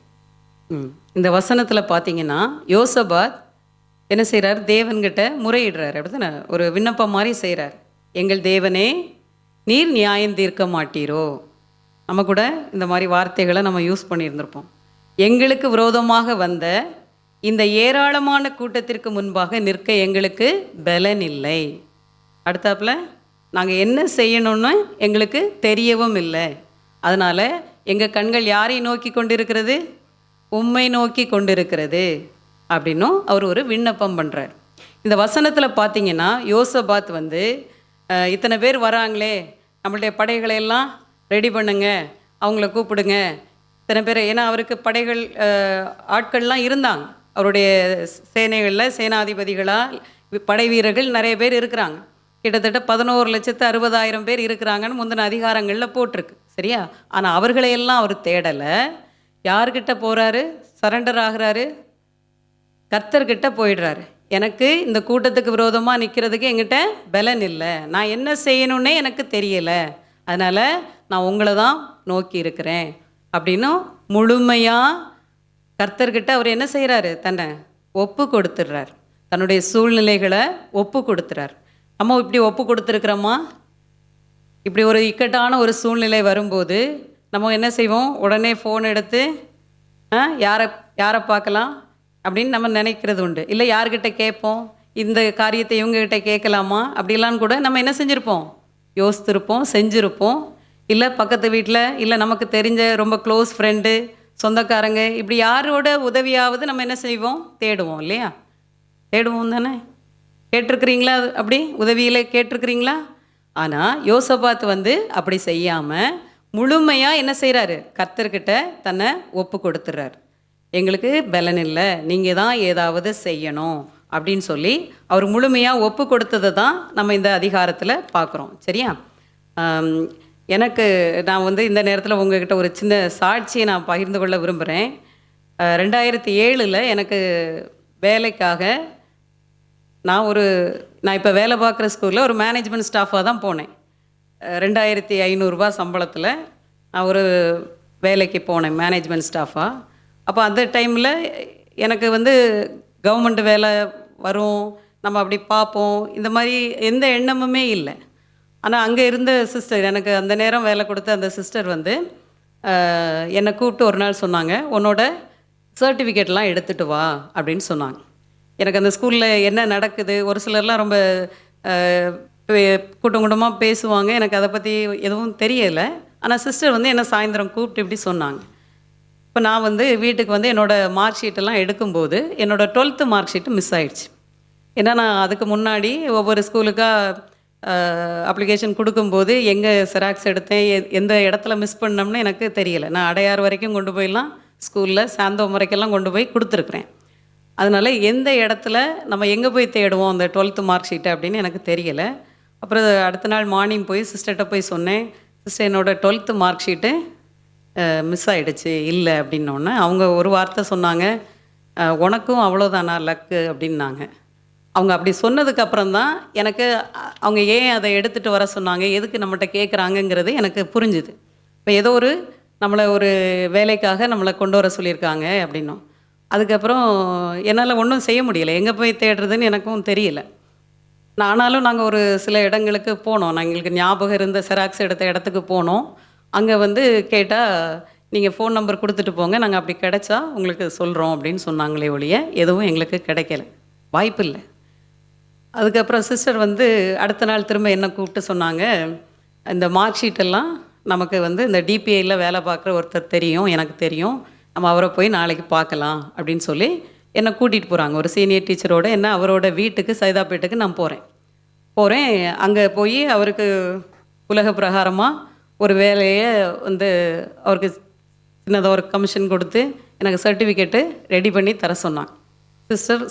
இந்த வசனத்தில் பார்த்தீங்கன்னா யோசபாத் என்ன செய்கிறார், தேவன்கிட்ட முறையிடுறார். அப்படித்தானே? ஒரு விண்ணப்பம் மாதிரி செய்கிறார். எங்கள் தேவனே, நீர் நியாயம் தீர்க்க மாட்டீரோ? நம்ம கூட இந்த மாதிரி வார்த்தைகளை நம்ம யூஸ் பண்ணியிருந்திருப்போம். எங்களுக்கு விரோதமாக வந்த இந்த ஏராளமான கூட்டத்திற்கு முன்பாக நிற்க எங்களுக்கு பலன் இல்லை. அடுத்தாப்புல நாங்கள் என்ன செய்யணும்னு எங்களுக்கு தெரியவும் இல்லை. அதனால் எங்கள் கண்கள் யாரை நோக்கி கொண்டிருக்கிறது, உம்மை நோக்கி கொண்டிருக்கிறது அப்படின்னும் அவர் ஒரு விண்ணப்பம் பண்ணுறார். இந்த வசனத்தில் பார்த்தீங்கன்னா யோசபாத் இத்தனை பேர் வராங்களே, நம்மளுடைய படைகளை எல்லாம் ரெடி பண்ணுங்க, அவங்கள கூப்பிடுங்க, இத்தனை பேர். ஏன்னா அவருக்கு படைகள் ஆட்கள்லாம் இருந்தாங்க. அவருடைய சேனைகளில் சேனாதிபதிகளாக படை வீரர்கள் நிறைய பேர் இருக்கிறாங்க. கிட்டத்தட்ட 11,60,000 பேர் இருக்கிறாங்கன்னு முந்தின அதிகாரங்களில் போட்டிருக்கு. சரியா? ஆனால் அவர்களையெல்லாம் அவர் தேடலை. யார்கிட்ட போகிறாரு, சரண்டர் ஆகிறாரு, கர்த்தர்கிட்ட போயிடுறாரு. எனக்கு இந்த கூட்டத்துக்கு விரோதமாக நிற்கிறதுக்கு என்கிட்ட பலன் இல்லை, நான் என்ன செய்யணுன்னே எனக்கு தெரியலை, அதனால் நான் உங்களை தான் நோக்கி இருக்கிறேன் அப்படின்னு முழுமையாக கர்த்தர்கிட்ட அவர் என்ன செய்கிறாரு, தன்னை ஒப்பு கொடுத்துட்றார். தன்னுடைய சூழ்நிலைகளை ஒப்பு கொடுத்துறார். நம்ம இப்படி ஒப்பு கொடுத்துருக்குறோமா? இப்படி ஒரு இக்கட்டான ஒரு சூழ்நிலை வரும்போது நம்ம என்ன செய்வோம், உடனே ஃபோன் எடுத்து யாரை பார்க்கலாம் அப்படின்னு நம்ம நினைக்கிறது உண்டு. இல்லை யார்கிட்ட கேட்போம், இந்த காரியத்தை இவங்ககிட்ட கேட்கலாமா அப்படிலாம் கூட நம்ம என்ன செஞ்சுருப்போம், யோசித்திருப்போம், செஞ்சுருப்போம். இல்லை பக்கத்து வீட்டில், இல்லை நமக்கு தெரிஞ்ச ரொம்ப க்ளோஸ் ஃப்ரெண்டு, சொந்தக்காரங்க இப்படி யாரோட உதவியாவது நம்ம என்ன செய்வோம்? தேடுவோம் இல்லையா? தேடுவோம் தானே? கேட்டிருக்கிறீங்களா? அப்படி உதவியில் கேட்டிருக்கிறீங்களா? ஆனால் யோசபாத் வந்து அப்படி செய்யாமல் முழுமையாக என்ன செய்கிறாரு? கர்த்தர்கிட்ட தன்னை ஒப்பு கொடுத்துட்றாரு. எங்களுக்கு பலன் இல்லை, நீங்கள் தான் ஏதாவது செய்யணும் அப்படின்னு சொல்லி அவர் முழுமையாக ஒப்பு கொடுத்ததை தான் நம்ம இந்த அதிகாரத்தில் பார்க்குறோம். சரியா? எனக்கு நான் வந்து இந்த நேரத்தில் உங்ககிட்ட ஒரு சின்ன சாட்சியை நான் பகிர்ந்து கொள்ள விரும்புகிறேன். 2007 எனக்கு வேலைக்காக நான் இப்போ வேலை பார்க்குற ஸ்கூலில் ஒரு மேனேஜ்மெண்ட் ஸ்டாஃபாக தான் போனேன். 2500 சம்பளத்தில் நான் ஒரு வேலைக்கு போனேன் மேனேஜ்மெண்ட் ஸ்டாஃபாக. அப்போ அந்த டைமில் எனக்கு வந்து கவர்மெண்ட் வேலை வரும், நம்ம அப்படி பார்ப்போம், இந்த மாதிரி எந்த எண்ணமுமே இல்லை. ஆனால் அங்கே இருந்த சிஸ்டர், எனக்கு அந்த நேரம் வேலை கொடுத்த அந்த சிஸ்டர் வந்து என்னை கூப்பிட்டு ஒரு நாள் சொன்னாங்க, உன்னோட சர்டிஃபிகேட்லாம் எடுத்துகிட்டு வா அப்படின்னு சொன்னாங்க. எனக்கு அந்த ஸ்கூலில் என்ன நடக்குது, ஒரு சிலர்லாம் ரொம்ப கூட்டம் கூட்டமாக பேசுவாங்க, எனக்கு அதை பற்றி எதுவும் தெரியலை. ஆனால் சிஸ்டர் வந்து என்னை சாயந்தரம் கூப்பிட்டு இப்படி சொன்னாங்க. இப்போ நான் வந்து வீட்டுக்கு வந்து என்னோடய மார்க் ஷீட்டெல்லாம் எடுக்கும்போது என்னோடய 12th மார்க் ஷீட்டு மிஸ் ஆகிடுச்சு. ஏன்னா நான் அதுக்கு முன்னாடி ஒவ்வொரு ஸ்கூலுக்காக அப்ளிகேஷன் கொடுக்கும்போது எங்கே செராக்ஸ் எடுத்தேன், எந்த இடத்துல மிஸ் பண்ணோம்னு எனக்கு தெரியலை. நான் அடையார் வரைக்கும் கொண்டு போயெல்லாம் ஸ்கூலில் சாந்தோம் வரைக்கெல்லாம் கொண்டு போய் கொடுத்துருக்குறேன். அதனால் எந்த இடத்துல நம்ம எங்கே போய் தேடுவோம் அந்த 12th மார்க் ஷீட்டை அப்படின்னு எனக்கு தெரியலை. அப்புறம் அடுத்த நாள் மார்னிங் போய் சிஸ்டர்கிட்ட போய் சொன்னேன், சிஸ்டர் என்னோடய 12th மார்க் ஷீட்டு மிஸ் ஆகிடுச்சு இல்லை அப்படின்னோடனே அவங்க ஒரு வார்த்தை சொன்னாங்க, உனக்கும் அவ்வளோதானா லக்கு அப்படின்னாங்க. அவங்க அப்படி சொன்னதுக்கப்புறம் தான் எனக்கு அவங்க ஏன் அதை எடுத்துகிட்டு வர சொன்னாங்க, எதுக்கு நம்மகிட்ட கேட்குறாங்கங்கிறது எனக்கு புரிஞ்சுது. இப்போ ஏதோ நம்மளை ஒரு வேலைக்காக நம்மளை கொண்டு வர சொல்லியிருக்காங்க அப்படின்னோம். அதுக்கப்புறம் என்னால் ஒன்றும் செய்ய முடியலை, எங்கே போய் தேடுறதுன்னு எனக்கும் தெரியல. ஆனாலும் நாங்கள் ஒரு சில இடங்களுக்கு போனோம், எங்களுக்கு ஞாபகம் இருந்த செராக்ஸ் எடுத்த இடத்துக்கு போனோம். அங்கே வந்து கேட்டால் நீங்கள் ஃபோன் நம்பர் கொடுத்துட்டு போங்க, நாங்கள் அப்படி கிடைச்சா உங்களுக்கு சொல்கிறோம் அப்படின்னு சொன்னாங்களே ஒழிய எதுவும் எங்களுக்கு கிடைக்கல, வாய்ப்பு இல்லை. அதுக்கப்புறம் சிஸ்டர் வந்து அடுத்த நாள் திரும்ப என்ன கூப்பிட்டு சொன்னாங்க, இந்த மார்க் ஷீட்டெல்லாம் நமக்கு வந்து இந்த டிபிஐயில் வேலை பார்க்குற ஒருத்தர் தெரியும், எனக்கு தெரியும், நம்ம அவரை போய் நாளைக்கு பார்க்கலாம் அப்படின்னு சொல்லி என்னை கூட்டிகிட்டு போகிறாங்க. ஒரு சீனியர் டீச்சரோடு என்ன அவரோட வீட்டுக்கு சைதாப்பேட்டுக்கு நான் போகிறேன். அங்கே போய் அவருக்கு உலக பிரகாரமாக ஒரு வேலையை வந்து அவருக்கு சின்னதாக ஒரு கமிஷன் கொடுத்து எனக்கு சர்டிஃபிகேட்டு ரெடி பண்ணி தர சொன்னாங்க.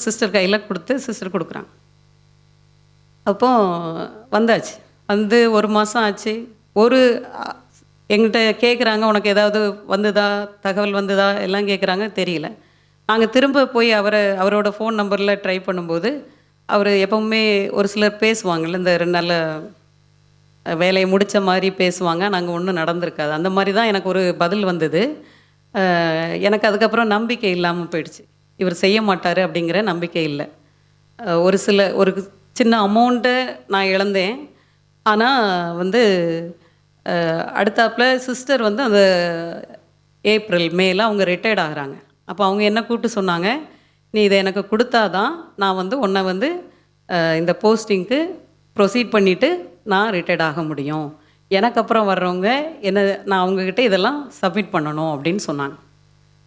சிஸ்டர் கையில் கொடுத்து சிஸ்டர் கொடுக்குறாங்க. அப்போ வந்தாச்சு, வந்து 1 மாதம் ஆச்சு. எங்கிட்ட கேட்குறாங்க, உனக்கு ஏதாவது வந்துதா, தகவல் வந்துதா எல்லாம் கேட்குறாங்க, தெரியல. நாங்கள் திரும்ப போய் அவரோட ஃபோன் நம்பரில் ட்ரை பண்ணும்போது அவர் எப்பவுமே ஒரு சிலர் பேசுவாங்கள்ல, இந்த 2 நாள் வேலையை முடித்த மாதிரி பேசுவாங்க, நாங்கள் ஒன்றும் நடந்திருக்காது. அந்த மாதிரி தான் எனக்கு ஒரு பதில் வந்தது. எனக்கு அதுக்கப்புறம் நம்பிக்கை இல்லாமல் போயிடுச்சு, இவர் செய்ய மாட்டார் அப்படிங்கிற நம்பிக்கை இல்லை. ஒரு சின்ன அமௌண்ட்டை நான் இழந்தேன். ஆனால் வந்து அடுத்தாப்பில் சிஸ்டர் வந்து அந்த ஏப்ரல் மேல அவங்க ரிட்டையர்ட் ஆகுறாங்க. அப்போ அவங்க என்ன கூப்பிட்டு சொன்னாங்க, நீ இதை எனக்கு கொடுத்தா தான் நான் வந்து உன்னை வந்து இந்த போஸ்டிங்க்கு ப்ரொசீட் பண்ணிவிட்டு நான் ரிட்டையர்ட் ஆக முடியும், எனக்கு அப்புறம் வர்றவங்க நான் அவங்கக்கிட்ட இதெல்லாம் சப்மிட் பண்ணணும் அப்படின்னு சொன்னாங்க.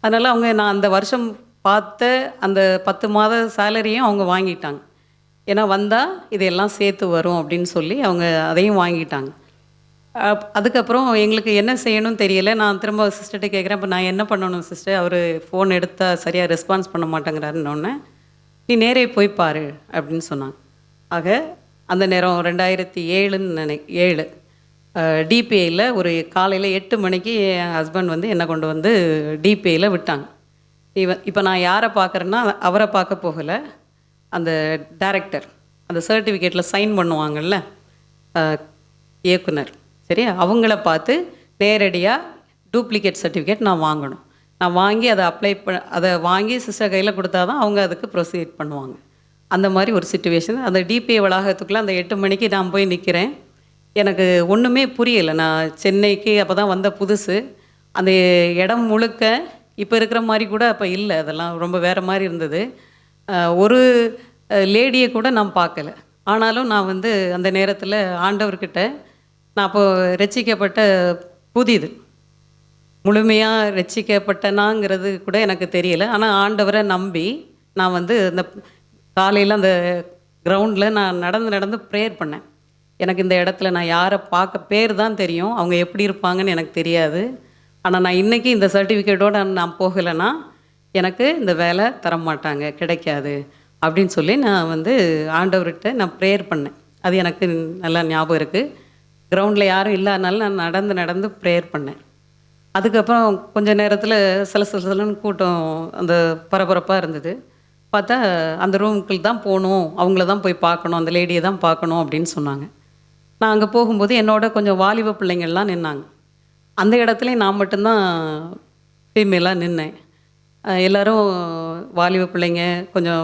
அதனால் நான் அந்த வருஷம் பார்த்த அந்த 10 மாத சேலரியும் அவங்க வாங்கிட்டாங்க. ஏன்னா வந்தால் இதெல்லாம் சேர்த்து வரும் அப்படின்னு சொல்லி அவங்க அதையும் வாங்கிட்டாங்க. அதுக்கப்புறம் எங்களுக்கு என்ன செய்யணும்னு தெரியலை. நான் திரும்ப சிஸ்டர்கிட்ட கேட்குறேன், இப்போ நான் என்ன பண்ணணும் சிஸ்டர், அவர் ஃபோன் எடுத்தால் சரியாக ரெஸ்பான்ஸ் பண்ண மாட்டேங்கிறாருன்னொன்னே, நீ நேரே போய் பாரு அப்படின்னு சொன்னாங்க. ஆக அந்த நேரம் 2007 டிபிஐயில் ஒரு காலையில் 8 மணிக்கு என் ஹஸ்பண்ட் வந்து என்னை கொண்டு வந்து டிபிஐயில் விட்டாங்க. இப்போ நான் யாரை பார்க்குறேன்னா அவரை பார்க்க போகலை, அந்த டைரக்டர், அந்த சர்டிஃபிகேட்டில் சைன் பண்ணுவாங்கள்ல இயக்குனர், சரியா, அவங்கள பார்த்து நேரடியாக டூப்ளிகேட் சர்டிஃபிகேட் நான் வாங்கணும். நான் வாங்கி அதை வாங்கி சிஸ்டர் கையில் கொடுத்தா தான் அவங்க அதுக்கு ப்ரொசீட் பண்ணுவாங்க. அந்த மாதிரி ஒரு சிச்சுவேஷன். அந்த டிபிஐ வளாகத்துக்குள்ளே அந்த 8 மணிக்கு நான் போய் நிற்கிறேன். எனக்கு ஒன்றுமே புரியலை. நான் சென்னைக்கு அப்போ தான் வந்த புதுசு. அந்த இடம் முழுக்க இப்போ இருக்கிற மாதிரி கூட அப்போ இல்லை, அதெல்லாம் ரொம்ப வேறு மாதிரி இருந்தது. ஒரு லேடியை கூட நான் பார்க்கல. ஆனாலும் நான் வந்து அந்த நேரத்தில் ஆண்டவர்கிட்ட, நான் அப்போது ரட்சிக்கப்பட்ட புதிது, முழுமையாக ரட்சிக்கப்பட்டனாங்கிறது கூட எனக்கு தெரியல. ஆனால் ஆண்டவரை நம்பி நான் வந்து இந்த காலையில் அந்த கிரவுண்டில் நான் நடந்து நடந்து ப்ரேயர் பண்ணேன். எனக்கு இந்த இடத்துல நான் யாரை பார்க்க பேர் தான் தெரியும், அவங்க எப்படி இருப்பாங்கன்னு எனக்கு தெரியாது. ஆனால் நான் இன்றைக்கி இந்த சர்டிஃபிகேட்டோடு நான் போகலைன்னா எனக்கு இந்த வேலை தரமாட்டாங்க, கிடைக்காது அப்படின்னு சொல்லி நான் வந்து ஆண்டவர்கிட்ட நான் ப்ரேயர் பண்ணேன். அது எனக்கு நல்லா ஞாபகம் இருக்குது. கிரவுண்டில் யாரும் இல்லாதனால நான் நடந்து நடந்து ப்ரேயர் பண்ணேன். அதுக்கப்புறம் கொஞ்ச நேரத்தில் சிலன்னு கூட்டம் அந்த பரபரப்பாக இருந்தது. பார்த்தா அந்த ரூமுக்குள் தான் போகணும், அவங்கள தான் போய் பார்க்கணும், அந்த லேடியை தான் பார்க்கணும் அப்படின்னு சொன்னாங்க. நான் அங்கே போகும்போது என்னோட கொஞ்சம் வாலிப பிள்ளைங்கள்லாம் நின்னாங்க. அந்த இடத்துலையும் நான் மட்டும்தான் ஃபீமேலாக நின்னேன். எல்லோரும் வாலிப பிள்ளைங்க, கொஞ்சம்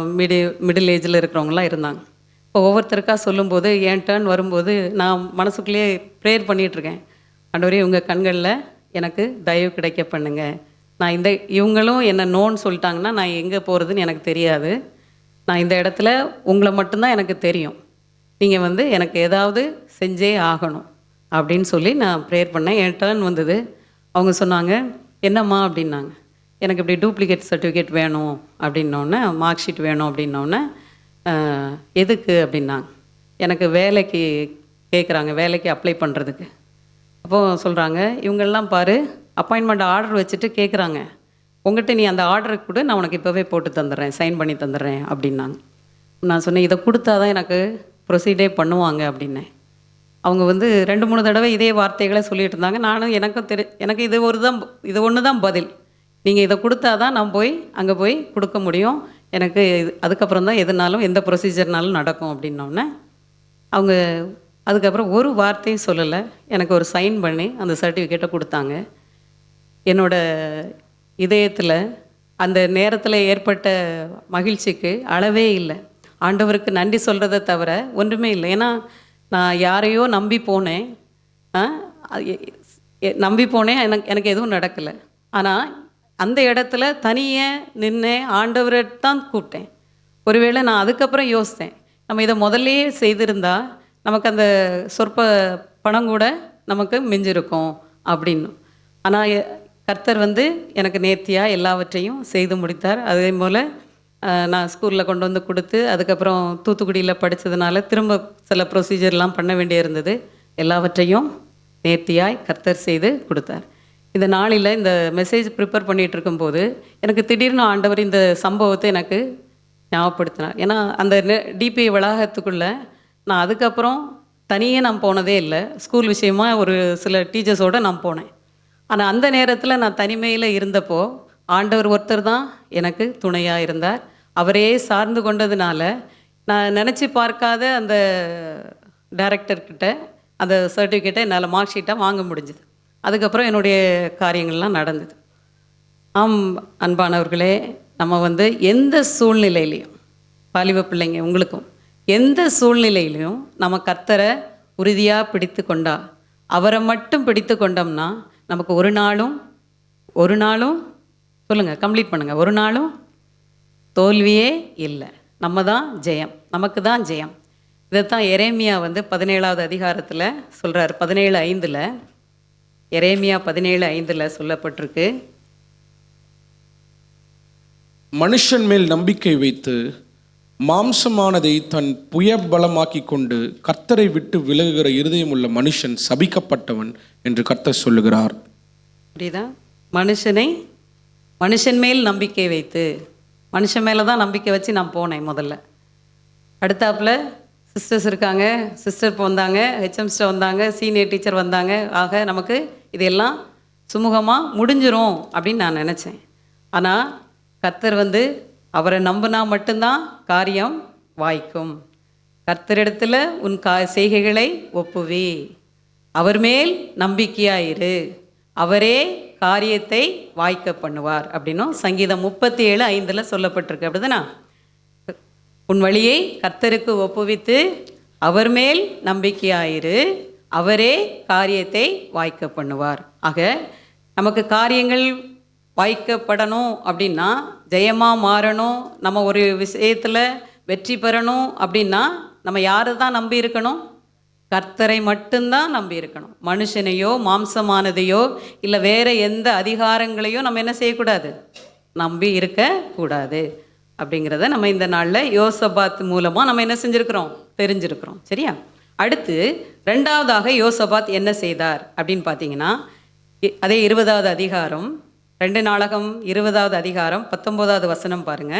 மிடில் ஏஜில் இருக்கிறவங்களாம் இருந்தாங்க. இப்போ ஒவ்வொருத்தருக்காக சொல்லும்போது என் டர்ன் வரும்போது நான் மனசுக்குள்ளேயே ப்ரேயர் பண்ணிகிட்ருக்கேன். ஆண்டவரே உங்கள் கண்களில் எனக்கு தயவு கிடைக்க பண்ணுங்க. நான் இவங்களும் என்னை நோன்னு சொல்லிட்டாங்கன்னா நான் எங்கே போகிறதுன்னு எனக்கு தெரியாது. நான் இந்த இடத்துல உங்களை மட்டும்தான் எனக்கு தெரியும். நீங்கள் வந்து எனக்கு ஏதாவது செஞ்சே ஆகணும் அப்படின்னு சொல்லி நான் ப்ரேயர் பண்ணேன். என் டர்ன் வந்தது. அவங்க சொன்னாங்க, என்னம்மா அப்படின்னாங்க. எனக்கு இப்படி டூப்ளிகேட் சர்டிஃபிகேட் வேணும் அப்படின்னோடனே, மார்க் ஷீட் வேணும் அப்படின்னோடனே, எதுக்கு அப்படின்னாங்க. எனக்கு வேலைக்கு கேட்குறாங்க, வேலைக்கு அப்ளை பண்ணுறதுக்கு. அப்போது சொல்கிறாங்க, இவங்கெல்லாம் பாரு அப்பாயின்மெண்ட் ஆர்டர் வச்சுட்டு கேட்குறாங்க, உங்கள்கிட்ட நீ அந்த ஆர்டருக்கு கூட நான் உனக்கு இப்போவே போட்டு தந்துடுறேன், சைன் பண்ணி தந்துடுறேன் அப்படின்னாங்க. நான் சொன்னேன், இதை கொடுத்தா தான் எனக்கு ப்ரொசீடே பண்ணுவாங்க அப்படின்னேன். அவங்க வந்து 2-3 தடவை இதே வார்த்தைகளை சொல்லிகிட்டு இருந்தாங்க. நானும் எனக்கு இது ஒன்று தான் பதில். நீங்கள் இதை கொடுத்தா தான் நான் போய் அங்கே போய் கொடுக்க முடியும், எனக்கு அதுக்கப்புறம் தான் எதுனாலும் எந்த ப்ரொசீஜர்னாலும் நடக்கும் அப்படின்னோடனே அவங்க அதுக்கப்புறம் ஒரு வார்த்தையும் சொல்லலை. எனக்கு ஒரு சைன் பண்ணி அந்த சர்டிஃபிகேட்டை கொடுத்தாங்க. என்னோடய இதயத்தில் அந்த நேரத்தில் ஏற்பட்ட மகிழ்ச்சிக்கு அளவே இல்லை. ஆண்டவருக்கு நன்றி சொல்கிறத தவிர ஒன்றுமே இல்லை. ஏன்னா நான் யாரையோ நம்பி போனேன், எனக்கு எதுவும் நடக்கலை. ஆனால் அந்த இடத்துல தனியாக நின்று ஆண்டவரை தான் கூப்பிட்டேன். ஒருவேளை நான் அதுக்கப்புறம் யோசித்தேன், நம்ம இதை முதல்லையே செய்திருந்தா நமக்கு அந்த சொற்ப பணம் கூட நமக்கு மிஞ்சிருக்கும் அப்படின்னு. ஆனால் கர்த்தர் வந்து எனக்கு நேர்த்தியாக எல்லாவற்றையும் செய்து முடித்தார். அதே போல் நான் ஸ்கூலில் கொண்டு வந்து கொடுத்து, அதுக்கப்புறம் தூத்துக்குடியில் படித்ததுனால திரும்ப சில ப்ரொசீஜர்லாம் பண்ண வேண்டிய இருந்தது. எல்லாவற்றையும் நேர்த்தியாய் கர்த்தர் செய்து கொடுத்தார். இந்த நாளில் இந்த மெசேஜ் ப்ரிப்பேர் பண்ணிகிட்டு இருக்கும்போது எனக்கு திடீர்னு ஆண்டவர் இந்த சம்பவத்தை எனக்கு ஞாபகப்படுத்தினார். ஏன்னா அந்த டிபிஐ வளாகத்துக்குள்ளே நான் அதுக்கப்புறம் தனியே நான் போனதே இல்லை. ஸ்கூல் விஷயமாக ஒரு சில டீச்சர்ஸோடு நான் போனேன். ஆனால் அந்த நேரத்தில் நான் தனிமையில் இருந்தப்போ ஆண்டவர் ஒருத்தர் தான் எனக்கு துணையாக இருந்தார். அவரே சார்ந்து கொண்டதுனால நான் நினச்சி பார்க்காத அந்த டைரக்டர்கிட்ட அந்த சர்டிஃபிகேட்டை என்னால் மார்க் ஷீட்டாக வாங்க முடிஞ்சுது. அதுக்கப்புறம் என்னுடைய காரியங்கள்லாம் நடந்தது. ஆம் அன்பானவர்களே, நம்ம வந்து எந்த சூழ்நிலையிலையும், வாலிப பிள்ளைங்க உங்களுக்கும், எந்த சூழ்நிலையிலையும் நம்ம கர்த்தரை உறுதியாக பிடித்து கொண்டா, அவரை மட்டும் பிடித்து கொண்டோம்னா நமக்கு ஒரு நாளும் சொல்லுங்கள், கம்ப்ளீட் பண்ணுங்கள், ஒரு நாளும் தோல்வியே இல்லை. நம்ம தான் ஜெயம், நமக்கு தான் ஜெயம். இதைத்தான் எரேமியா வந்து 17வது அதிகாரத்தில் சொல்கிறார். 17:5 எரேமியா 17:5 சொல்லப்பட்டிருக்கு, மனுஷன் மேல் நம்பிக்கை வைத்து மாம்சமானதை தன் புயபலமாக்கி கொண்டு கர்த்தரை விட்டு விலகுகிற இருதயம் உள்ள மனுஷன் சபிக்கப்பட்டவன் என்று கர்த்தர் சொல்லுகிறார். புரியுதா? மனுஷன் மேல் நம்பிக்கை வைத்து, மனுஷன் மேலே தான் நம்பிக்கை வச்சு நான் போனேன் முதல்ல. அடுத்தாப்புல சிஸ்டர்ஸ் இருக்காங்க, சிஸ்டர் வந்தாங்க, ஹெச்எம்ஸ்டர் வந்தாங்க, சீனியர் டீச்சர் வந்தாங்க. ஆக நமக்கு இதெல்லாம் சுமூகமாக முடிஞ்சிரும் அப்படின்னு நான் நினச்சேன். ஆனால் கர்த்தர் வந்து அவரை நம்பினா மட்டும்தான் காரியம் வாய்க்கும். கர்த்தரிடத்தில் உன் செய்கைகளை ஒப்புவி, அவர் மேல் நம்பிக்கையாயிரு, அவரே காரியத்தை வாய்க்க பண்ணுவார் அப்படின்னும் சங்கீதம் 37:5 சொல்லப்பட்டிருக்கு. அப்படிதானா? உன் வழியை கர்த்தருக்கு ஒப்புவித்து அவர் மேல் நம்பிக்கையாயிரு, அவரே காரியத்தை வாய்க்க பண்ணுவார். ஆக நமக்கு காரியங்கள் வாய்க்கப்படணும் அப்படின்னா, ஜெயமாக மாறணும், நம்ம ஒரு விஷயத்தில் வெற்றி பெறணும் அப்படின்னா நம்ம யாரை தான் நம்பி இருக்கணும்? கர்த்தரை மட்டும்தான் நம்பி இருக்கணும். மனுஷனையோ மாம்சமானதையோ இல்லை வேற எந்த அதிகாரங்களையோ நம்ம என்ன செய்யக்கூடாது, நம்பி இருக்கக்கூடாது அப்படிங்கிறத நம்ம இந்த நாளில் யோசபாத் மூலமாக நம்ம என்ன செஞ்சுருக்கிறோம், தெரிஞ்சிருக்கிறோம். சரியா? அடுத்து ரெண்டாவதாக யோசபாத் என்ன செய்தார் அப்படின்னு பார்த்தீங்கன்னா, அதே 20வது அதிகாரம், 2 நாளாகம் 20வது அதிகாரம் 19வது வசனம் பாருங்க.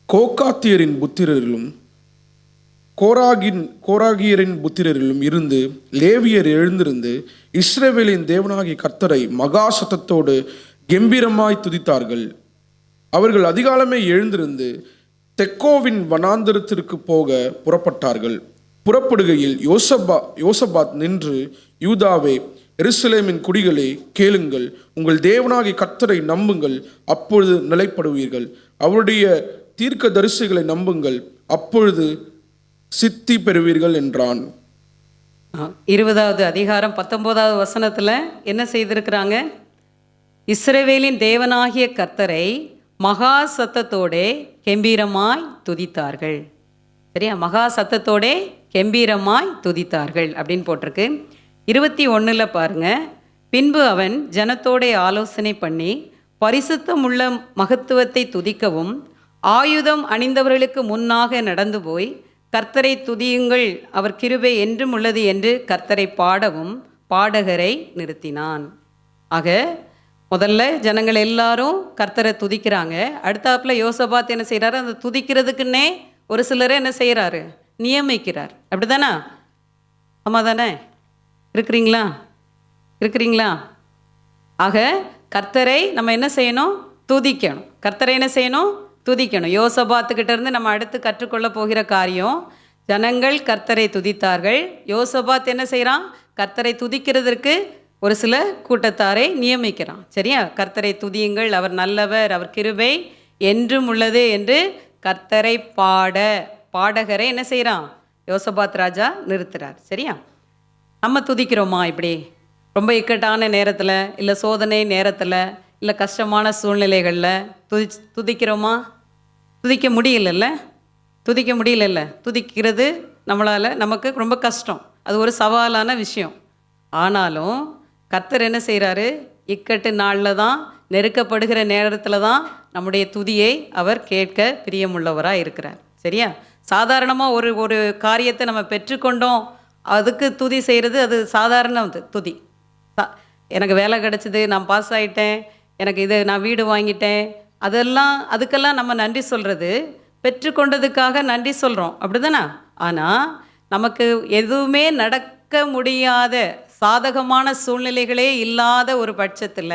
கோகாத்தியரின் புத்திரரிலும் கோராகியரின் புத்திரரிலும் இருந்து லேவியர் எழுந்திருந்து இஸ்ரவேலின் தேவனாகிய கர்த்தரை மகா சத்தத்தோடு கெம்பீரமாய் துதித்தார்கள். அவர்கள் அதிகாலமே எழுந்திருந்து தெக்கோவின் வனாந்தரத்திற்கு போக புறப்பட்டார்கள். புறப்படுகையில் யோசபாத் நின்று, யூதாவே, எருசலேமின் குடிகளே, கேளுங்கள், உங்கள் தேவனாகிய கர்த்தரை நம்புங்கள், அப்பொழுது நிலைப்படுவீர்கள். அவருடைய தீர்க்க தரிசிகளை நம்புங்கள், அப்பொழுது சித்தி பெறுவீர்கள் என்றான். 20வது அதிகாரம் 19வது வசனத்தில் என்ன செய்திருக்கிறாங்க? இஸ்ரவேலின் தேவனாகிய கர்த்தரை மகா சத்தத்தோடே கெம்பீரமாய் துதித்தார்கள். சரியா? மகா சத்தத்தோடே கெம்பீரமாய் துதித்தார்கள் அப்படின்னு போட்டிருக்கு. 21 பாருங்க. பின்பு அவன் ஜனத்தோடே ஆலோசனை பண்ணி பரிசுத்தம் உள்ள மகத்துவத்தை துதிக்கவும் ஆயுதம் அணிந்தவர்களுக்கு முன்னாக நடந்து போய் கர்த்தரை துதியுங்கள், அவர் கிருபை என்றும் உள்ளது என்று கர்த்தரை பாடவும் பாடகரை நிறுத்தினான். ஆக முதல்ல ஜனங்கள் எல்லாரும் கர்த்தரை துதிக்கிறாங்க. அடுத்தாப்புல யோசபாத் என்ன செய்கிறாரு, அந்த துதிக்கிறதுக்குன்னே ஒரு சிலரை என்ன செய்கிறாரு, நியமிக்கிறார். அப்படி தானே? ஆமாம் தானே? இருக்கிறீங்களா? ஆக கர்த்தரை நம்ம என்ன செய்யணும், துதிக்கணும். கர்த்தரை என்ன செய்யணும், துதிக்கணும். யோசபாத்துக்கிட்ட இருந்து நம்ம அடுத்து கற்றுக்கொள்ள போகிற காரியம், ஜனங்கள் கர்த்தரை துதித்தார்கள். யோசபாத் என்ன செய்கிறான், கர்த்தரை துதிக்கிறதற்கு ஒரு சில கூட்டத்தாரை நியமிக்கிறான். சரியா? கர்த்தரை துதியுங்கள், அவர் நல்லவர், அவர் கிருபை என்றும் உள்ளது என்று கர்த்தரை பாடகரை என்ன செய்கிறான், யோசபாத் ராஜா நிறுத்துறார். சரியா? நம்ம துதிக்கிறோமா? இப்படி ரொம்ப இக்கட்டான நேரத்தில், இல்லை சோதனை நேரத்தில், இல்லை கஷ்டமான சூழ்நிலைகளில் துதிக்கிறோமா? துதிக்க முடியலல்ல? துதிக்கிறது நமக்கு ரொம்ப கஷ்டம், அது ஒரு சவாலான விஷயம். ஆனாலும் கர்த்தர் என்ன செய்கிறாரு, இக்கட்டு நாளில் தான், நெருக்கப்படுகிற நேரத்தில் தான் நம்முடைய துதியை அவர் கேட்க பிரியமுள்ளவராக இருக்கிறார். சரியா? சாதாரணமாக ஒரு காரியத்தை நம்ம பெற்றுக்கொண்டோம், அதுக்கு துதி செய்கிறது அது சாதாரண துதி. எனக்கு வேலை கிடச்சிது, நான் பாஸ் ஆகிட்டேன், எனக்கு நான் வீடு வாங்கிட்டேன், அதுக்கெல்லாம் நம்ம நன்றி சொல்கிறது, பெற்றுக்கொண்டதுக்காக நன்றி சொல்கிறோம். அப்படி தானே? ஆனால் நமக்கு எதுவுமே நடக்க முடியாத சாதகமான சூழ்நிலைகளே இல்லாத ஒரு பட்சத்தில்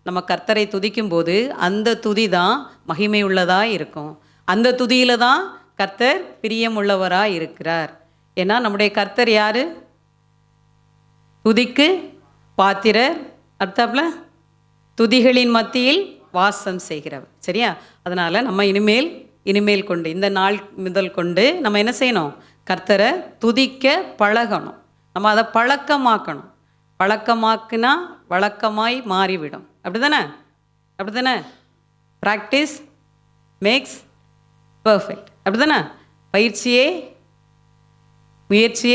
நம்ம கர்த்தரை துதிக்கும்போது அந்த துதி தான் மகிமை உள்ளதாக இருக்கும். அந்த துதியில் தான் கர்த்தர் பிரியமுள்ளவராக இருக்கிறார். ஏன்னா நம்முடைய கர்த்தர் யார்? துதிக்கு பாத்திரர், அர்த்தாப்புல துதிகளின் மத்தியில் வாசம் செய்கிறவர். சரியா? அதனால் நம்ம இனிமேல் கொண்டு, இந்த நாள் முதல் கொண்டு நம்ம என்ன செய்யணும், கர்த்தரை துதிக்க பழகணும். நம்ம அதை பழக்கமாக்குனா வழக்கமாய் மாறிவிடும். அப்படி தானே? Practice makes perfect. அப்படி தானே? முயற்சியை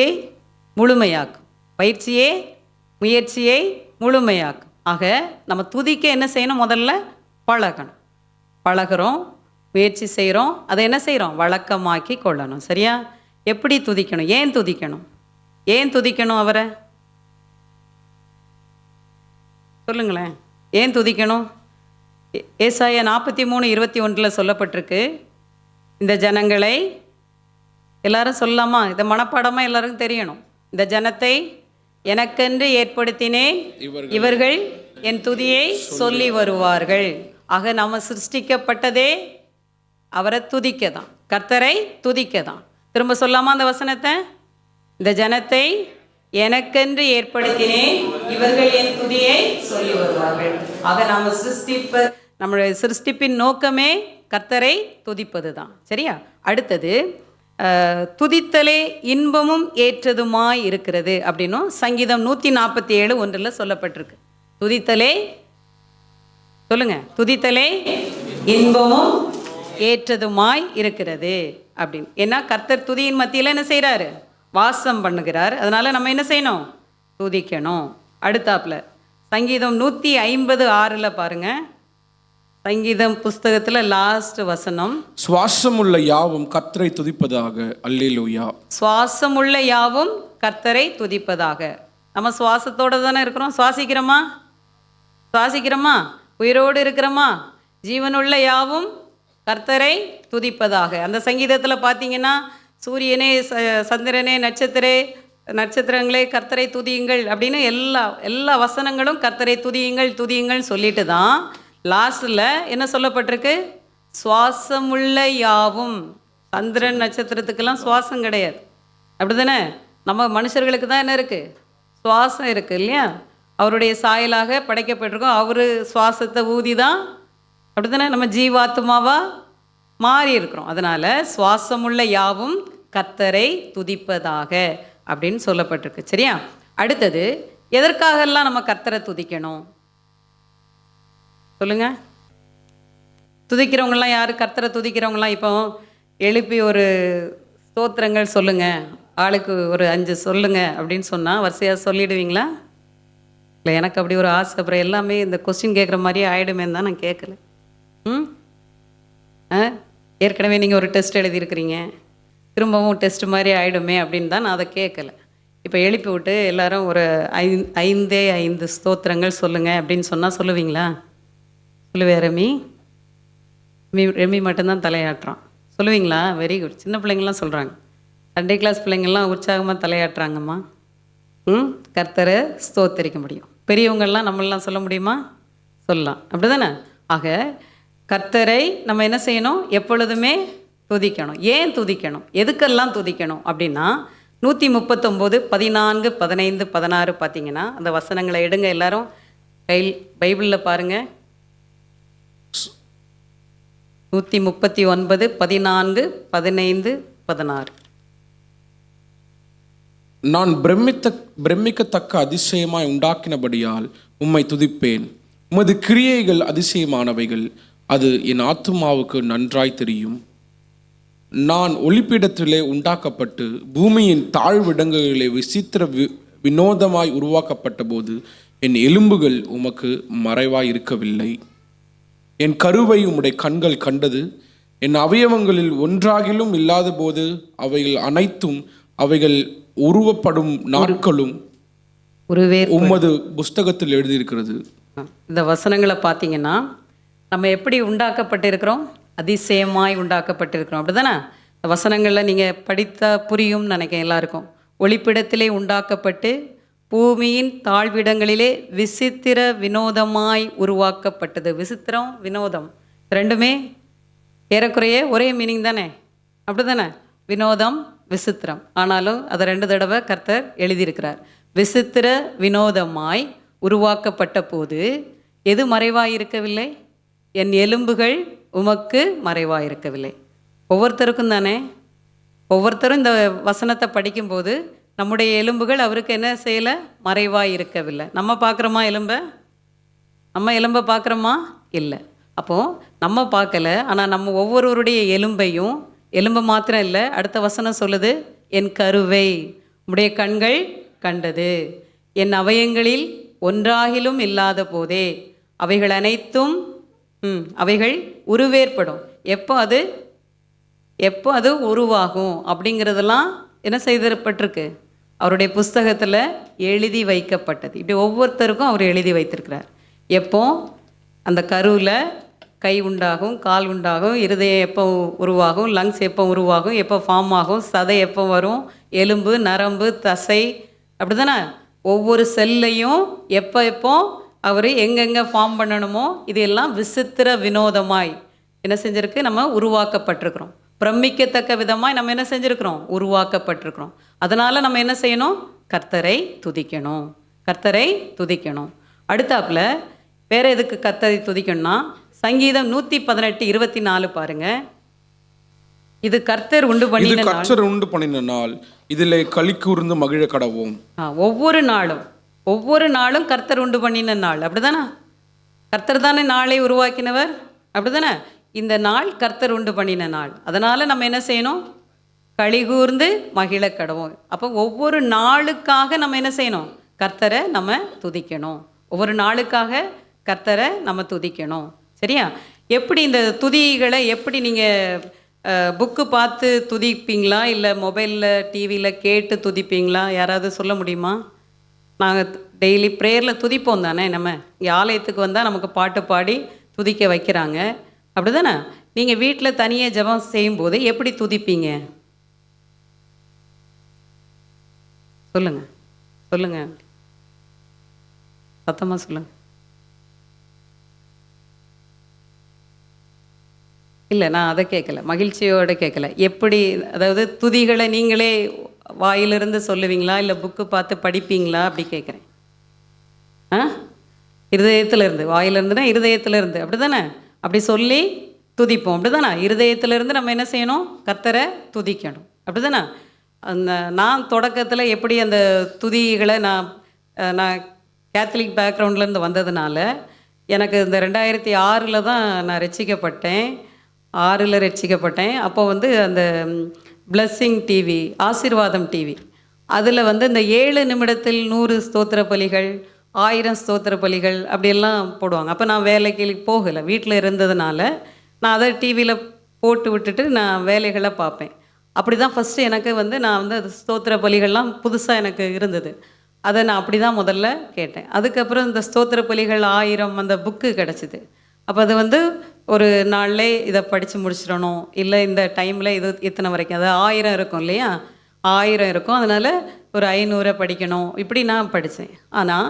முழுமையாக்கும். ஆக நம்ம துதிக்க என்ன செய்யணும், முதல்ல பழகிறோம், முயற்சி செய்கிறோம், அதை என்ன செய்கிறோம், வழக்கமாக்கி கொள்ளணும். சரியா? எப்படி துதிக்கணும், ஏன் துதிக்கணும் அவரை சொல்லுங்களேன். ஏன் துதிக்கணும்? ஏசாயா 43:21 சொல்லப்பட்டிருக்கு, இந்த ஜனங்களை எல்லாரும் சொல்லலாமா, இதை மனப்பாடமாக எல்லாருக்கும் தெரியணும். இந்த ஜனத்தை எனக்கென்று ஏற்படுத்தினேன், இவர்கள் என் துதியை சொல்லி வருவார்கள். ஆக நம்ம சிருஷ்டிக்கப்பட்டதே அவரை துதிக்க தான், கர்த்தரை துதிக்க தான். திரும்ப சொல்லாமா அந்த வசனத்தை, இந்த ஜனத்தை எனக்கென்று ஏற்படுத்தினேன், இவர்கள் என் துதியை சொல்லி வருவார்கள். ஆக நம்முடைய சிருஷ்டிப்பின் நோக்கமே கர்த்தரை துதிப்பது தான். சரியா? அடுத்தது துதித்தலே இன்பமும் ஏற்றதுமாய் இருக்கிறது அப்படின்னும் சங்கீதம் 147:1 சொல்லப்பட்டிருக்கு. துதித்தலே இன்பமும் ஏற்றதுமாய் இருக்கிறது. அப்படின்னு. ஏன்னா கர்த்தர் துதியின் மத்தியில் என்ன செய்கிறாரு? வாசம் பண்ணுகிறார். அதனால் நம்ம என்ன செய்யணும்? துதிக்கணும். அடுத்தாப்புல சங்கீதம் 156 பாருங்க. சங்கீதம் புஸ்தகத்தில் லாஸ்ட் வசனம். சுவாசமுள்ள யாவும் கர்த்தரை துதிப்பதாக. அல்லேலூயா. சுவாசமுள்ள யாவும் கர்த்தரை துதிப்பதாக. நம்ம சுவாசத்தோடு தானே இருக்கிறோம். சுவாசிக்கிறோமா? உயிரோடு இருக்கிறோமா? ஜீவனுள்ள யாவும் கர்த்தரை துதிப்பதாக. அந்த சங்கீதத்தில் பார்த்தீங்கன்னா சூரியனே, சந்திரனே, நட்சத்திரங்களே கர்த்தரை துதியுங்கள் அப்படின்னு எல்லா வசனங்களும் கர்த்தரை துதியுங்கள் சொல்லிட்டு தான் லாஸ்ட்டில் என்ன சொல்லப்பட்டிருக்கு? சுவாசமுள்ள யாவும். சந்திரன் நட்சத்திரத்துக்கெல்லாம் சுவாசம் கிடையாது, அப்படி தானே? நம்ம மனுஷர்களுக்கு தான் என்ன இருக்குது? சுவாசம் இருக்குது இல்லையா? அவருடைய சாயலாக படைக்கப்பட்டிருக்கோம். அவர் சுவாசத்தை ஊதி தான் அப்படி தானே நம்ம ஜீவாத்மாவாக மாறி இருக்கிறோம். அதனால் சுவாசமுள்ள யாவும் கர்த்தரை துதிப்பதாக அப்படின்னு சொல்லப்பட்டிருக்கு. சரியா? அடுத்தது, எதற்காகலாம் நம்ம கர்த்தரை துதிக்கணும் சொல்லுங்க. துதிக்கிறவங்களாம் யார்? கர்த்தரை துதிக்கிறவங்களாம் இப்போ எழுப்பி ஒரு ஸ்தோத்திரங்கள் சொல்லுங்க, ஆளுக்கு ஒரு 5 சொல்லுங்க அப்படின்னு சொன்னால் வரிசையாக சொல்லிடுவீங்களா? இல்லை, எனக்கு அப்படி ஒரு ஆசை. அப்புறம் எல்லாமே இந்த கொஸ்டின் கேட்குற மாதிரியே ஆகிடுமேன்னு தான் நான் கேட்கல. ஏற்கனவே நீங்கள் ஒரு டெஸ்ட் எழுதியிருக்கிறீங்க, திரும்பவும் டெஸ்ட் மாதிரி ஆகிடுமே அப்படின்னு தான் நான் அதை கேட்கல. இப்போ எழுப்பி விட்டு எல்லாரும் ஒரு 5 ஸ்தோத்திரங்கள் சொல்லுங்கள் அப்படின்னு சொன்னால் சொல்லுவீங்களா? சொல்லுவே ரெமி மட்டும்தான் தலையாட்டுறான். சொல்லுவீங்களா? Very good. சின்ன பிள்ளைங்கள்லாம் சொல்கிறாங்க. சண்டே கிளாஸ் பிள்ளைங்கள்லாம் உற்சாகமாக தலையாட்டுறாங்கம்மா. கர்த்தரை ஸ்தோத்தரிக்க முடியும். பெரியவங்கள்லாம் நம்மளாம் சொல்ல முடியுமா? சொல்லலாம், அப்படி தானே? ஆக கர்த்தரை நம்ம என்ன செய்யணும்? எப்பொழுதுமே துதிக்கணும். ஏன் துதிக்கணும்? எதுக்கெல்லாம் துதிக்கணும் அப்படின்னா 139, 14, 15, 16 பார்த்தீங்கன்னா அந்த வசனங்களை எடுங்க எல்லாரும். பைபிளில் பாருங்கள். 139, 14, 15, 16. நான் பிரமிக்கத்தக்க அதிசயமாய் உண்டாக்கினபடியால் உம்மை துதிப்பேன். உமது கிரியைகள் அதிசயமானவைகள், அது என் ஆத்துமாவுக்கு நன்றாய் தெரியும். நான் ஒளிப்பிடத்திலே உண்டாக்கப்பட்டு பூமியின் தாழ்விடங்களிலே விசித்திர வினோதமாய் உருவாக்கப்பட்ட போது என் எலும்புகள் உமக்கு மறைவாய் இருக்கவில்லை. என் கருவை உம்முடைய கண்கள் கண்டது. என் அவயவங்களில் ஒன்றாகிலும் இல்லாத போது அவைகள் அனைத்தும் அவைகள் உருவப்படும் நாட்களும் உமது புஸ்தகத்தில் எழுதியிருக்கிறது. இந்த வசனங்களை பார்த்தீங்கன்னா நம்ம எப்படி உண்டாக்கப்பட்டிருக்கிறோம்? அதிசயமாய் உண்டாக்கப்பட்டிருக்கிறோம், அப்படி தானே? இந்த வசனங்களில் நீங்கள் படித்தா புரியும்னு நினைக்கிறேன் எல்லாருக்கும். ஒளிப்பிடத்திலே உண்டாக்கப்பட்டு பூமியின் தாழ்விடங்களிலே விசித்திர வினோதமாய் உருவாக்கப்பட்டது. விசித்திரம், வினோதம் ரெண்டுமே ஏறக்குறைய ஒரே மீனிங் தானே, அப்படி தானே? வினோதம், விசித்திரம். ஆனாலும் அதை 2 தடவை கர்த்தர் எழுதியிருக்கிறார். விசித்திர வினோதமாய் உருவாக்கப்பட்ட போது எது மறைவாய் இருக்கவில்லை? என் எலும்புகள் உமக்கு மறைவாய் இருக்கவில்லை. ஒவ்வொருத்தருக்கும் தானே. ஒவ்வொருத்தரும் இந்த வசனத்தை படிக்கும்போது நம்முடைய எலும்புகள் அவருக்கு என்ன செய்யலை? மறைவாய் இருக்கவில்லை. நம்ம பார்க்குறோமா எலும்பை? நம்ம எலும்பை பார்க்குறோமா? இல்லை. அப்போது நம்ம பார்க்கல, ஆனால் நம்ம ஒவ்வொருவருடைய எலும்பையும், எலும்பை மாத்திரம் இல்லை, அடுத்த வசனம் சொல்லுது, என் கருவை உம்முடைய கண்கள் கண்டது. என் அவயங்களில் ஒன்றாகிலும் இல்லாத போதே அவைகள் அனைத்தும் அவைகள் உருவேற்படும். எப்போ அது உருவாகும் அப்படிங்கிறதெல்லாம் என்ன செய்திருப்பட்டிருக்கு? அவருடைய புஸ்தகத்தில் எழுதி வைக்கப்பட்டது. இப்படி ஒவ்வொருத்தருக்கும் அவர் எழுதி வைத்திருக்கிறார். எப்போ அந்த கருவில் கை உண்டாகும், கால் உண்டாகும், இருதயம் எப்போ உருவாகும், லங்ஸ் எப்போ உருவாகும், எப்போ ஃபார்ம் ஆகும், சதை எப்போ வரும், எலும்பு, நரம்பு, தசை, அப்படி தானே? ஒவ்வொரு செல்லையும் எப்போ அவர் எங்கெங்கே ஃபார்ம் பண்ணணுமோ இதெல்லாம் விசித்திர வினோதமாய் என்ன செஞ்சுருக்கு? நம்ம உருவாக்கப்பட்டிருக்கிறோம். பிரமிக்கத்தக்க விதமாய் நம்ம என்ன செஞ்சுருக்கிறோம்? உருவாக்கப்பட்டிருக்கிறோம். அதனால் நம்ம என்ன செய்யணும்? கர்த்தரை துதிக்கணும். கர்த்தரை துதிக்கணும். அடுத்தாப்புல வேறு எதுக்கு கர்த்தரை துதிக்கணும்னா சங்கீதம் 118, 24 பாருங்க. இது கர்த்தர் உண்டு பண்ணின நாள், இதில் களி கூர்ந்து மகிழ கடவோம். ஒவ்வொரு நாளும் கர்த்தர் உண்டு பண்ணின நாள், அப்படிதானே? கர்த்தர் தானே நாளை உருவாக்கினவர், அப்படிதானே? இந்த நாள் கர்த்தர் உண்டு பண்ணின நாள். அதனால் நம்ம என்ன செய்யணும்? களிகூர்ந்து மகிழ கடவோம். அப்போ ஒவ்வொரு நாளுக்காக நம்ம என்ன செய்யணும்? கர்த்தரை நம்ம துதிக்கணும். ஒவ்வொரு நாளுக்காக கர்த்தரை நம்ம துதிக்கணும். சரியா? எப்படி இந்த துதிகளை எப்படி நீங்கள் புக்கு பார்த்து துதிப்பீங்களா, இல்லை மொபைலில் டிவியில் கேட்டு துதிப்பீங்களா? யாராவது சொல்ல முடியுமா? நாங்கள் டெய்லி ப்ரேயரில் துதிப்போம் தானே. நம்ம இங்கே ஆலயத்துக்கு வந்தால் நமக்கு பாட்டு பாடி துதிக்க வைக்கிறாங்க, அப்படி தானே? நீங்கள் வீட்டில் தனியாக ஜெபம் செய்யும்போது எப்படி துதிப்பீங்க? சொல்லுங்கள் சொல்லுங்கள், சத்தமாக சொல்லுங்கள். இல்லை, நான் அதை கேட்கல, மகிழ்ச்சியோடு கேட்கல. எப்படி, அதாவது துதிகளை நீங்களே வாயிலிருந்து சொல்லுவீங்களா, இல்லை புக்கு பார்த்து படிப்பீங்களா, அப்படி கேட்குறேன். இருதயத்திலிருந்து, வாயிலிருந்துனா இருதயத்திலிருந்து, அப்படி தானே? அப்படி சொல்லி துதிப்போம், அப்படி தானே? இருதயத்திலிருந்து நம்ம என்ன செய்யணும்? கர்த்தரை துதிக்கணும், அப்படி தானே? அந்த நான் தொடக்கத்தில் எப்படி அந்த துதிகளை நான் கேத்தலிக் பேக்ரவுண்ட்லேருந்து வந்ததுனால எனக்கு இந்த 2006 தான் நான் ரட்சிக்கப்பட்டேன். 6 ரட்சிக்கப்பட்டேன். அப்போ வந்து அந்த பிளஸ்ஸிங் டிவி, ஆசீர்வாதம் டிவி, அதில் வந்து இந்த 7 நிமிடத்தில் 100 ஸ்தோத்திர பலிகள், 1000 ஸ்தோத்திர பலிகள் அப்படியெல்லாம் போடுவாங்க. அப்போ நான் வேலைக்கு போகலை, வீட்டில் இருந்ததுனால நான் அதை டிவியில் போட்டு விட்டுட்டு நான் வேலைகளை பார்ப்பேன். அப்படி தான் ஃபஸ்ட்டு எனக்கு வந்து நான் வந்து அது ஸ்தோத்திர பலிகள்லாம் புதுசாக எனக்கு இருந்தது. அதை நான் அப்படி தான் முதல்ல கேட்டேன். அதுக்கப்புறம் இந்த ஸ்தோத்திர பலிகள் 1000 அந்த புக்கு கிடச்சிது. அப்போ அது வந்து ஒரு நாள்லே இதை படித்து முடிச்சிடணும், இல்லை இந்த டைமில் இது இத்தனை வரைக்கும், அது 1000 இருக்கும் இல்லையா, 1000 இருக்கும், அதனால் ஒரு 500 படிக்கணும், இப்படி நான் படித்தேன். ஆனால்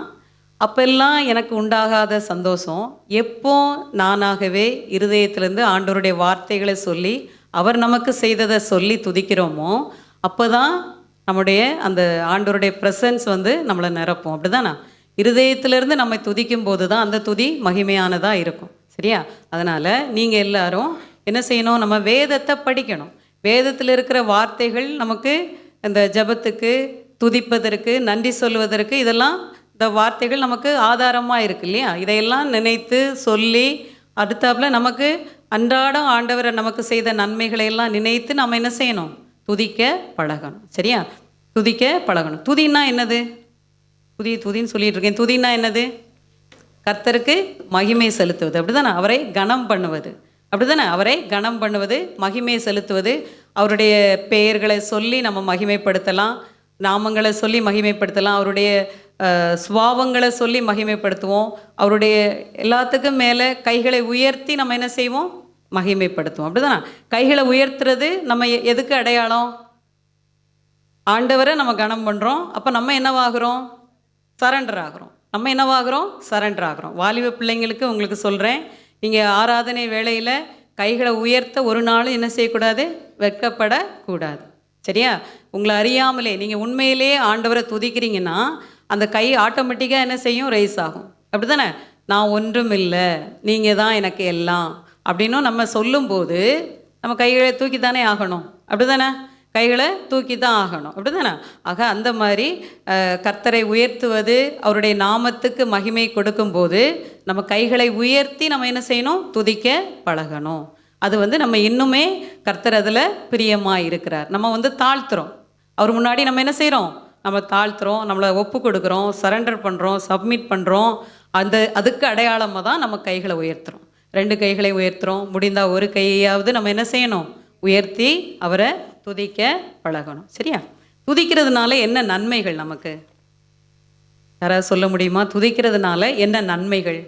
அப்பெல்லாம் எனக்கு உண்டாகாத சந்தோஷம் எப்போ நானாகவே இருதயத்திலேருந்து ஆண்டவருடைய வார்த்தைகளை சொல்லி அவர் நமக்கு செய்ததை சொல்லி துதிக்கிறோமோ அப்போ தான் நம்முடைய அந்த ஆண்டவருடைய ப்ரெசன்ஸ் வந்து நம்மளை நிரப்போம், அப்படி தானே? இருதயத்திலேருந்து நம்மை துதிக்கும் போது தான் அந்த துதி மகிமையானதாக இருக்கும். சரியா? அதனால் நீங்கள் எல்லாரும் என்ன செய்யணும்? நம்ம வேதத்தை படிக்கணும். வேதத்தில் இருக்கிற வார்த்தைகள் நமக்கு இந்த ஜெபத்துக்கு, துதிப்பதற்கு, நன்றி சொல்வதற்கு, இதெல்லாம் இந்த வார்த்தைகள் நமக்கு ஆதாரமாக இருக்கு இல்லையா? இதையெல்லாம் நினைத்து சொல்லி அடுத்தாப்புல நமக்கு அன்றாடம் ஆண்டவரை நமக்கு செய்த நன்மைகளை எல்லாம் நினைத்து நம்ம என்ன செய்யணும்? துதிக்க பழகணும். சரியா? துதிக்க பழகணும். துதின்னா என்னது? துதின்னு சொல்லிட்டு இருக்கேன். துதின்னா என்னது? கர்த்தருக்கு மகிமை செலுத்துவது, அப்படி தானே? அவரை கனம் பண்ணுவது, அப்படி தானே? அவரை கனம் பண்ணுவது, மகிமை செலுத்துவது. அவருடைய பெயர்களை சொல்லி நம்ம மகிமைப்படுத்தலாம், நாமங்களை சொல்லி மகிமைப்படுத்தலாம், அவருடைய சுபாவங்களை சொல்லி மகிமைப்படுத்துவோம். அவருடைய எல்லாத்துக்கும் மேலே கைகளை உயர்த்தி நம்ம என்ன செய்வோம்? மகிமைப்படுத்துவோம், அப்படி தானே? கைகளை உயர்த்துறது நம்ம எதுக்கு அடையாளம்? ஆண்டவரை நம்ம கனம் பண்ணுறோம். அப்போ நம்ம என்னவாகிறோம்? சரண்டர் ஆகிறோம். நம்ம என்னவாகிறோம்? சரண்டர் ஆகிறோம். வாலிப பிள்ளைங்களுக்கு உங்களுக்கு சொல்கிறேன், நீங்கள் ஆராதனை வேளையில் கைகளை உயர்த்த ஒரு நாளும் என்ன செய்யக்கூடாது? வெட்கப்படக்கூடாது. சரியா? உங்களை அறியாமலே நீங்கள் உண்மையிலே ஆண்டவரை துதிக்கிறீங்கன்னா அந்த கை ஆட்டோமேட்டிக்காக என்ன செய்யும்? ரைஸ் ஆகும், அப்படி தானே? நான் ஒன்றும் இல்லை, நீங்கள் தான் எனக்கு எல்லாம் அப்படின்னும் நம்ம சொல்லும்போது நம்ம கைகளை தூக்கி தானே ஆகணும், அப்படி தானே? கைகளை தூக்கி தான் ஆகணும், அப்படி தானே? ஆக அந்த மாதிரி கர்த்தரை உயர்த்துவது, அவருடைய நாமத்துக்கு மகிமை கொடுக்கும்போது நம்ம கைகளை உயர்த்தி நம்ம என்ன செய்யணும்? துதிக்க பழகணும். அது வந்து நம்ம இன்னுமே கர்த்தர் அதில் பிரியமாக இருக்கிறார். நம்ம வந்து தாழ்த்துறோம், அவர் முன்னாடி நம்ம என்ன செய்கிறோம்? நம்ம தாழ்த்துறோம், நம்மளை ஒப்பு கொடுக்குறோம், சரண்டர் பண்ணுறோம், சப்மிட் பண்ணுறோம். அதுக்கு அடையாளமாக தான் நம்ம கைகளை உயர்த்துறோம். 2 கைகளை உயர்த்துறோம், முடிந்தால் ஒரு கையாவது நம்ம என்ன செய்யணும்? உயர்த்தி அவரை துதிக்க பழகணும். சரியா? துதிக்கிறதுனால என்ன நன்மைகள் நமக்கு? யாராவது சொல்ல முடியுமா? துதிக்கிறதுனால என்ன நன்மைகள்?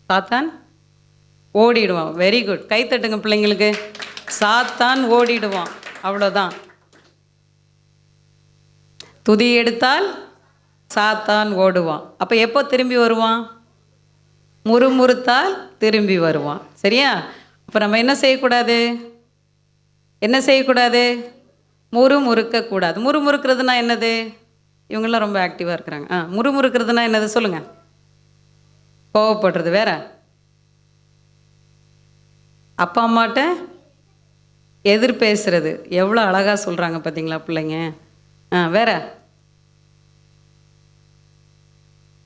சாத்தான் ஓடிடுவான். வெரி குட், கை தட்டுங்க பிள்ளைங்களுக்கு. சாத்தான் ஓடிடுவான், அவ்வளோதான். துதி எடுத்தால் சாத்தான் ஓடுவான். அப்போ எப்போ திரும்பி வருவான்? முறுமுறுத்தால் திரும்பி வருவான். சரியா? அப்போ நம்ம என்ன செய்யக்கூடாது? என்ன செய்யக்கூடாது? முறுமுறுக்கக்கூடாது. முறுமுறுக்கிறதுனா என்னது? இவங்கெல்லாம் ரொம்ப ஆக்டிவாக இருக்கிறாங்க. முறுமுறுக்கிறதுனா என்னது சொல்லுங்கள்? கோவப்படுறது. வேற? அப்பா அம்மாட்ட எதிர் பேசுறது. எவ்வளோ அழகாக சொல்கிறாங்க பார்த்தீங்களா பிள்ளைங்க? வேற?